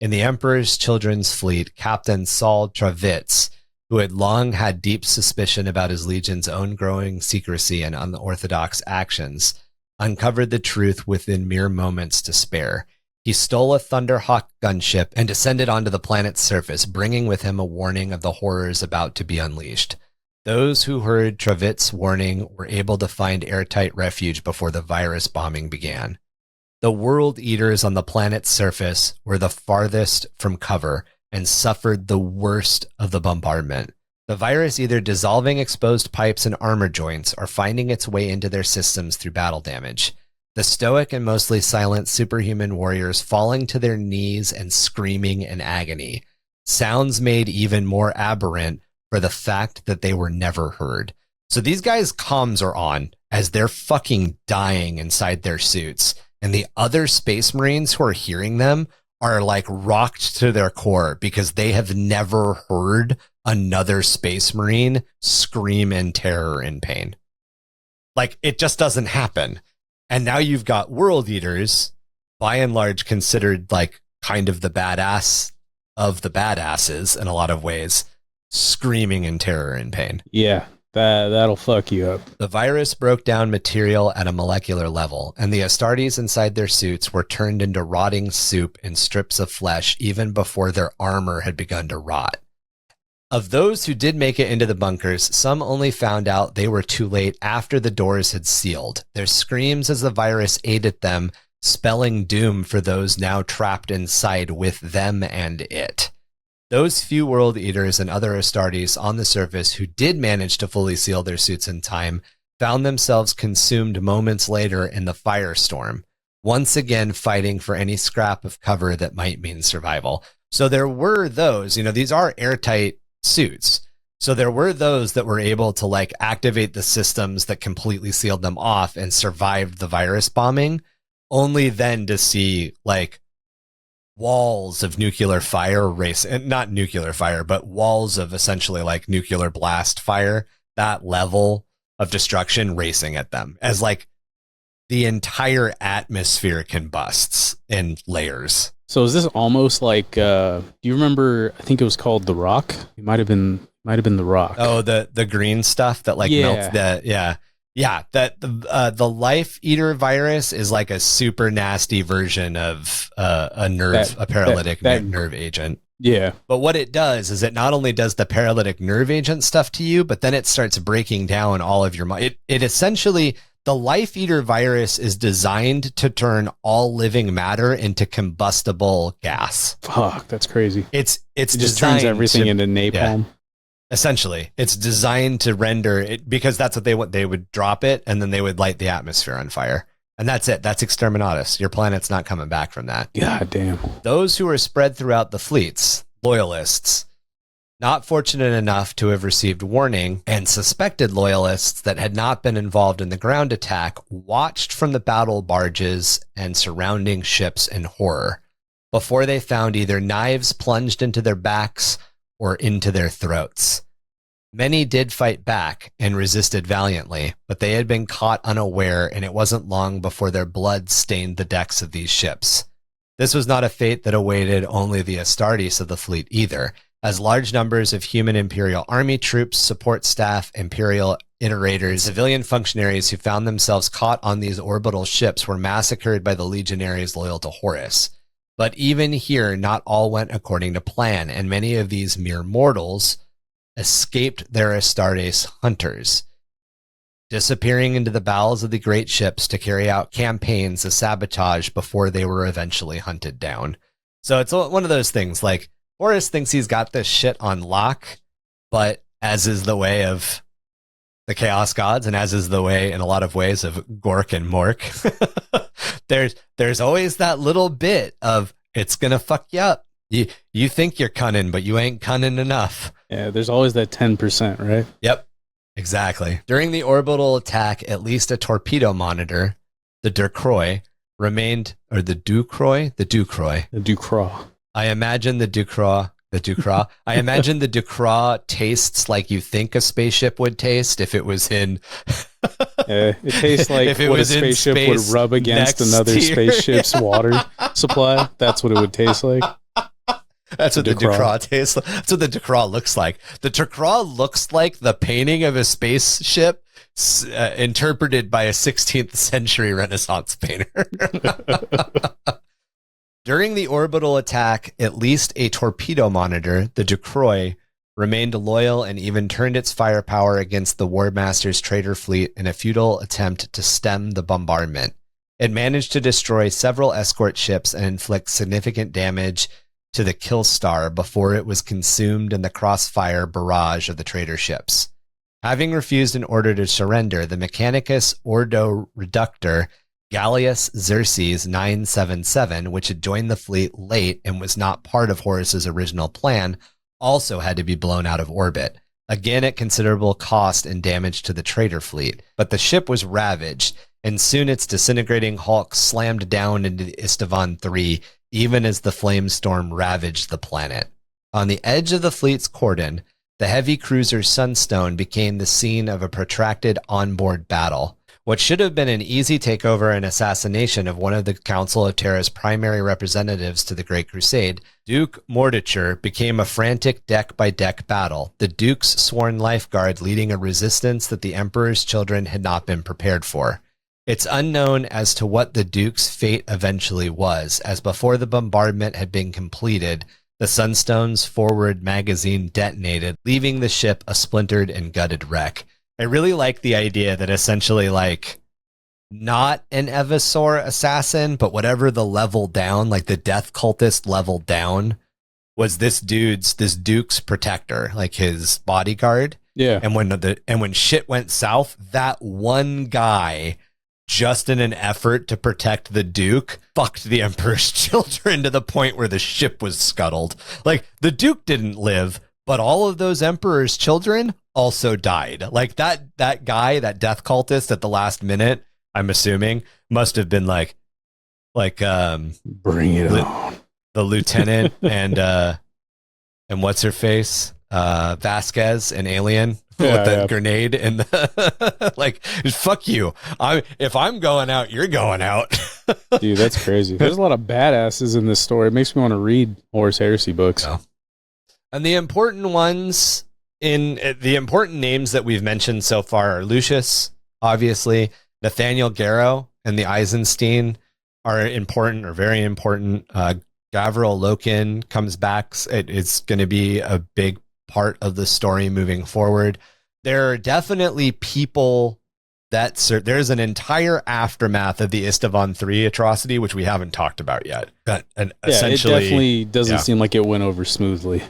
In the Emperor's Children's Fleet, Captain Saul Travitz, who had long had deep suspicion about his legion's own growing secrecy and unorthodox actions, uncovered the truth within mere moments to spare. He stole a Thunderhawk gunship and descended onto the planet's surface, bringing with him a warning of the horrors about to be unleashed. Those who heard Travitz's warning were able to find airtight refuge before the virus bombing began. The World Eaters on the planet's surface were the farthest from cover and suffered the worst of the bombardment. The virus either dissolving exposed pipes and armor joints or finding its way into their systems through battle damage. The stoic and mostly silent superhuman warriors falling to their knees and screaming in agony. Sounds made even more aberrant for the fact that they were never heard. So these guys' comms are on as they're fucking dying inside their suits. And the other space marines who are hearing them are like rocked to their core because they have never heard another space marine scream in terror and pain. Like, it just doesn't happen. And now you've got World Eaters, by and large considered like kind of the badass of the badasses in a lot of ways, screaming in terror and pain. Yeah, that'll fuck you up. The virus broke down material at a molecular level, and the Astartes inside their suits were turned into rotting soup and strips of flesh even before their armor had begun to rot. Of those who did make it into the bunkers, some only found out they were too late after the doors had sealed. Their screams as the virus aided them, spelling doom for those now trapped inside with them and it. Those few World Eaters and other Astartes on the surface who did manage to fully seal their suits in time found themselves consumed moments later in the firestorm, once again fighting for any scrap of cover that might mean survival. So there were those, these are airtight suits. So there were those that were able to like activate the systems that completely sealed them off and survived the virus bombing, only then to see like walls of nuclear fire race, and not nuclear fire, but walls of essentially like nuclear blast fire, that level of destruction racing at them as like the entire atmosphere combusts in layers. So is this almost like, do you remember, I think it was called The Rock? It might have been The Rock. Oh, the green stuff that like melts that the Life Eater virus is like a super nasty version of a paralytic nerve agent. Yeah. But what it does is it not only does the paralytic nerve agent stuff to you, but then it starts breaking down all of your it essentially, the Life Eater virus is designed to turn all living matter into combustible gas. Fuck, that's crazy. It just turns everything into napalm. Yeah. Essentially, it's designed to render it, because that's what they would drop it and then they would light the atmosphere on fire. And that's it. That's Exterminatus. Your planet's not coming back from that. God damn. Those who were spread throughout the fleets, Loyalists, not fortunate enough to have received warning, and suspected Loyalists that had not been involved in the ground attack, watched from the battle barges and surrounding ships in horror before they found either knives plunged into their backs or into their throats. Many did fight back and resisted valiantly, but they had been caught unaware, and it wasn't long before their blood stained the decks of these ships. This was not a fate that awaited only the Astartes of the fleet either, as large numbers of human Imperial Army troops, support staff, Imperial iterators, civilian functionaries who found themselves caught on these orbital ships were massacred by the legionaries loyal to Horus. But even here, not all went according to plan, and many of these mere mortals escaped their Astartes hunters, disappearing into the bowels of the great ships to carry out campaigns of sabotage before they were eventually hunted down. So it's one of those things, like, Horus thinks he's got this shit on lock, but as is the way of the Chaos Gods, and as is the way in a lot of ways of Gork and Mork, there's always that little bit of, it's gonna fuck you up. You think you're cunning, but you ain't cunning enough. Yeah, there's always that 10%, right? Yep, exactly. During the orbital attack, at least a torpedo monitor, the Ducroy, remained, or the Ducroy? The Ducroy. The Ducroy. I imagine the Ducroy. I imagine the Ducroy tastes like you think a spaceship would taste if it was in. It tastes like if what a spaceship would rub against another spaceship's water supply. That's what it would taste like. That's what the Ducroy tastes like. That's what the Ducroy looks like. The Ducroy looks like the painting of a spaceship interpreted by a 16th century Renaissance painter. During the orbital attack, at least a torpedo monitor, the Ducroy, remained loyal and even turned its firepower against the War Master's traitor fleet in a futile attempt to stem the bombardment. It managed to destroy several escort ships and inflict significant damage to the Killstar before it was consumed in the crossfire barrage of the traitor ships. Having refused an order to surrender, the Mechanicus Ordo Reductor Gallius Xerxes 977, which had joined the fleet late and was not part of Horus's original plan, also had to be blown out of orbit, again at considerable cost and damage to the traitor fleet. But the ship was ravaged, and soon its disintegrating hulk slammed down into the Isstvan III, even as the flame storm ravaged the planet. On the edge of the fleet's cordon, the heavy cruiser Sunstone became the scene of a protracted onboard battle. What should have been an easy takeover and assassination of one of the Council of Terra's primary representatives to the Great Crusade, Duke Mortimer, became a frantic deck-by-deck battle, the Duke's sworn lifeguard leading a resistance that the Emperor's children had not been prepared for. It's unknown as to what the Duke's fate eventually was, as before the bombardment had been completed, the Sunstone's forward magazine detonated, leaving the ship a splintered and gutted wreck. I really like the idea that essentially, like, not an Evisor assassin, but whatever the level down, like the death cultist level down, was this Duke's protector, like his bodyguard. Yeah. And when shit went south, that one guy, just in an effort to protect the Duke, fucked the Emperor's children to the point where the ship was scuttled. Like, the Duke didn't live, but all of those Emperor's children also died. Like, that guy, that death cultist at the last minute, I'm assuming, must have been like bring it on. The lieutenant and what's her face? Vasquez, an alien. With the grenade and the like, fuck you. If I'm going out, you're going out. Dude, that's crazy. There's a lot of badasses in this story. It makes me want to read Horus Heresy books. Oh. And the important ones the important names that we've mentioned so far are Lucius, obviously, Nathaniel Garrow, and the Eisenstein are important, or very important. Gavril Loken comes back. It's going to be a big part of the story moving forward. There are definitely people that there's an entire aftermath of the Isstvan III Atrocity, which we haven't talked about yet. Essentially, it definitely doesn't seem like it went over smoothly.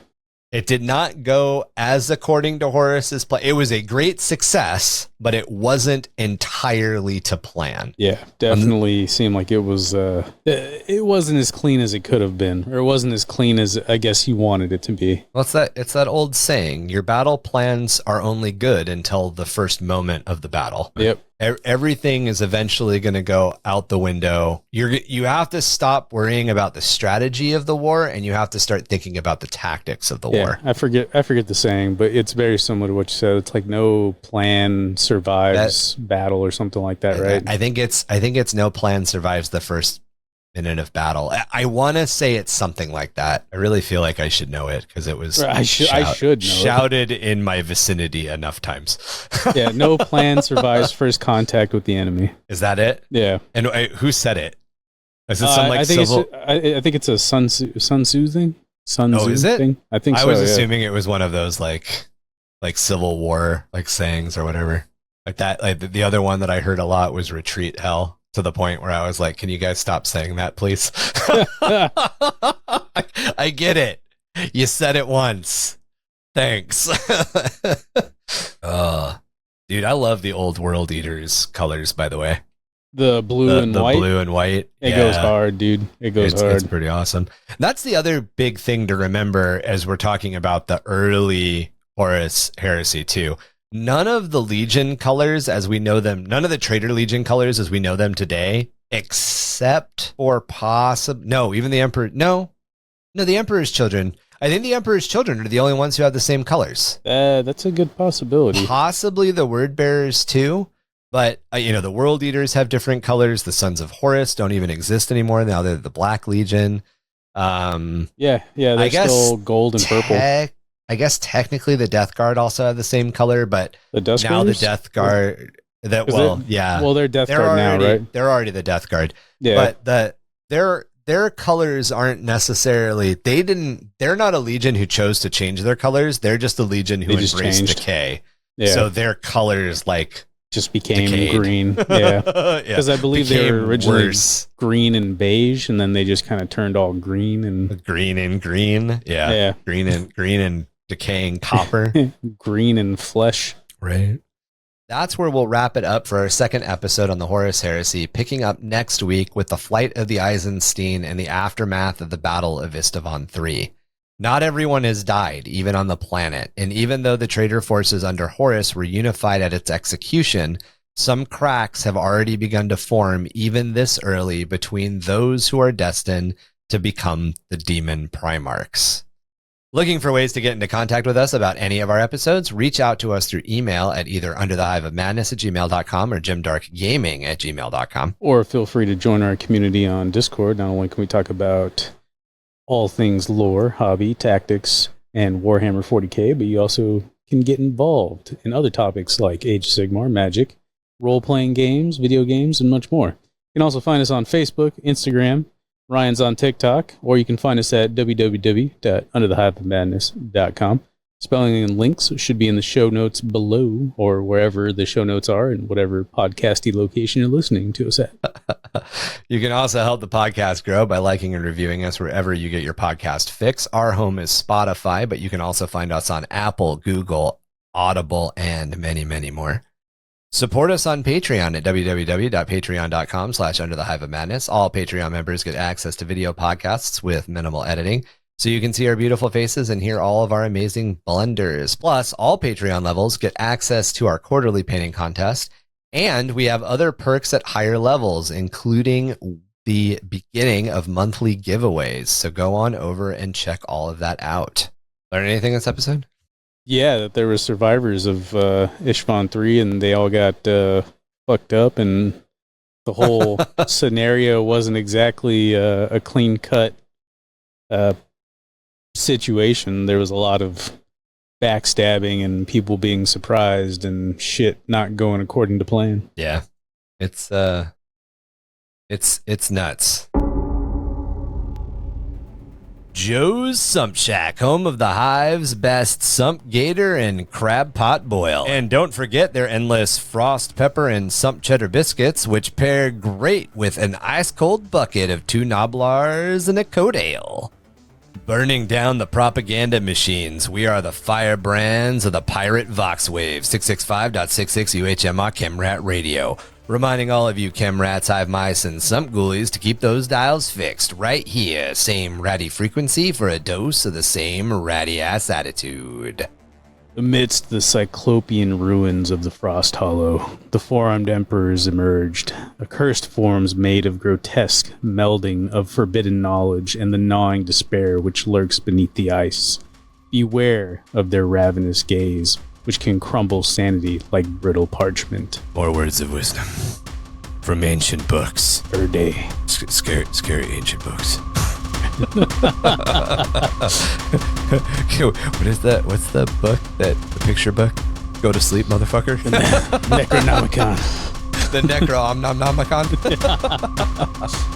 It did not go as according to Horus's plan. It was a great success, but it wasn't entirely to plan. Yeah, definitely seemed like it was. It wasn't as clean as it could have been, or it wasn't as clean as I guess you wanted it to be. Well, it's that old saying: your battle plans are only good until the first moment of the battle. Yep. Everything is eventually going to go out the window. You have to stop worrying about the strategy of the war, and you have to start thinking about the tactics of the war. I forget the saying, but it's very similar to what you said. It's like no plan survives battle or something like that, right? I think it's no plan survives the first minute of battle. I want to say it's something like that. I really feel like I should know it because it was I should know shouted in my vicinity enough times. Yeah, no plan survives first contact with the enemy. Is that it? Yeah. And who said it? Is it some I think it's a Sun Tzu thing. Is it? Thing? I think so. I was assuming it was one of those like Civil War like sayings or whatever. Like that. Like the other one that I heard a lot was retreat hell. To the point where I was like, can you guys stop saying that, please? I get it. You said it once. Thanks. Dude, I love the old World Eaters colors, by the way. The blue and white? The blue and white. It goes hard, dude. It goes hard. It's pretty awesome. That's the other big thing to remember as we're talking about the early Horus Heresy, too. None of the Legion colors as we know them, none of the Traitor Legion colors as we know them today, except for even the Emperor. No, the Emperor's children. I think the Emperor's children are the only ones who have the same colors. That's a good possibility. Possibly the Word Bearers too, but the World Eaters have different colors. The Sons of Horus don't even exist anymore. Now they're the Black Legion. They're still gold and purple. I guess technically the Death Guard also have the same color, but now the Death Guard they're Death Guard now, right? They're already the Death Guard. Yeah. But their colors aren't necessarily they're not a Legion who chose to change their colors. They're just a Legion who embraced decay. Yeah. So their colors just became green. Yeah. Because I believe they were originally green and beige, and then they just kind of turned all green and green. Yeah. Green and decaying copper. Green and flesh. Right. That's where we'll wrap it up for our second episode on the Horus Heresy, picking up next week with the flight of the Eisenstein and the aftermath of the Battle of Isstvan III. Not everyone has died, even on the planet, and even though the traitor forces under Horus were unified at its execution, some cracks have already begun to form even this early between those who are destined to become the demon Primarchs. Looking for ways to get into contact with us about any of our episodes? Reach out to us through email at either underthehivofmadness@gmail.com or jimdarkgaming@gmail.com. Or feel free to join our community on Discord. Not only can we talk about all things lore, hobby, tactics, and Warhammer 40k, but you also can get involved in other topics like Age of Sigmar, Magic, role-playing games, video games, and much more. You can also find us on Facebook, Instagram, Ryan's on TikTok, or you can find us at www.underthehiveofmadness.com. Spelling and links should be in the show notes below, or wherever the show notes are, and whatever podcasty location you're listening to us at. You can also help the podcast grow by liking and reviewing us wherever you get your podcast fix. Our home is Spotify, but you can also find us on Apple, Google, Audible, and many, many more. Support us on Patreon at www.patreon.com/underthehiveofmadness. All Patreon members get access to video podcasts with minimal editing, so you can see our beautiful faces and hear all of our amazing blunders. Plus, all Patreon levels get access to our quarterly painting contest, and we have other perks at higher levels, including the beginning of monthly giveaways. So go on over and check all of that out. Learn anything this episode? Yeah, that there were survivors of Isstvan III, and they all got fucked up, and the whole scenario wasn't exactly a clean-cut situation. There was a lot of backstabbing and people being surprised and shit not going according to plan. Yeah, it's nuts. Joe's Sump Shack, home of the Hive's best sump gator and crab pot boil. And don't forget their endless frost pepper and sump cheddar biscuits, which pair great with an ice-cold bucket of 2 Noblars and a Coat Ale. Burning down the propaganda machines, we are the firebrands of the pirate Voxwave, 665.66 UHMR Chemrat Radio. Reminding all of you Chemrats, Hive Mice, and Sump Ghoulies to keep those dials fixed right here. Same ratty frequency for a dose of the same ratty-ass attitude. Amidst the cyclopean ruins of the Frost Hollow, the four-armed emperors emerged, accursed forms made of grotesque melding of forbidden knowledge and the gnawing despair which lurks beneath the ice. Beware of their ravenous gaze, which can crumble sanity like brittle parchment. More words of wisdom from ancient books. Day. Scary ancient books. What is that? What's the book? The picture book? Go to sleep, motherfucker. Necronomicon. The Necronomicon.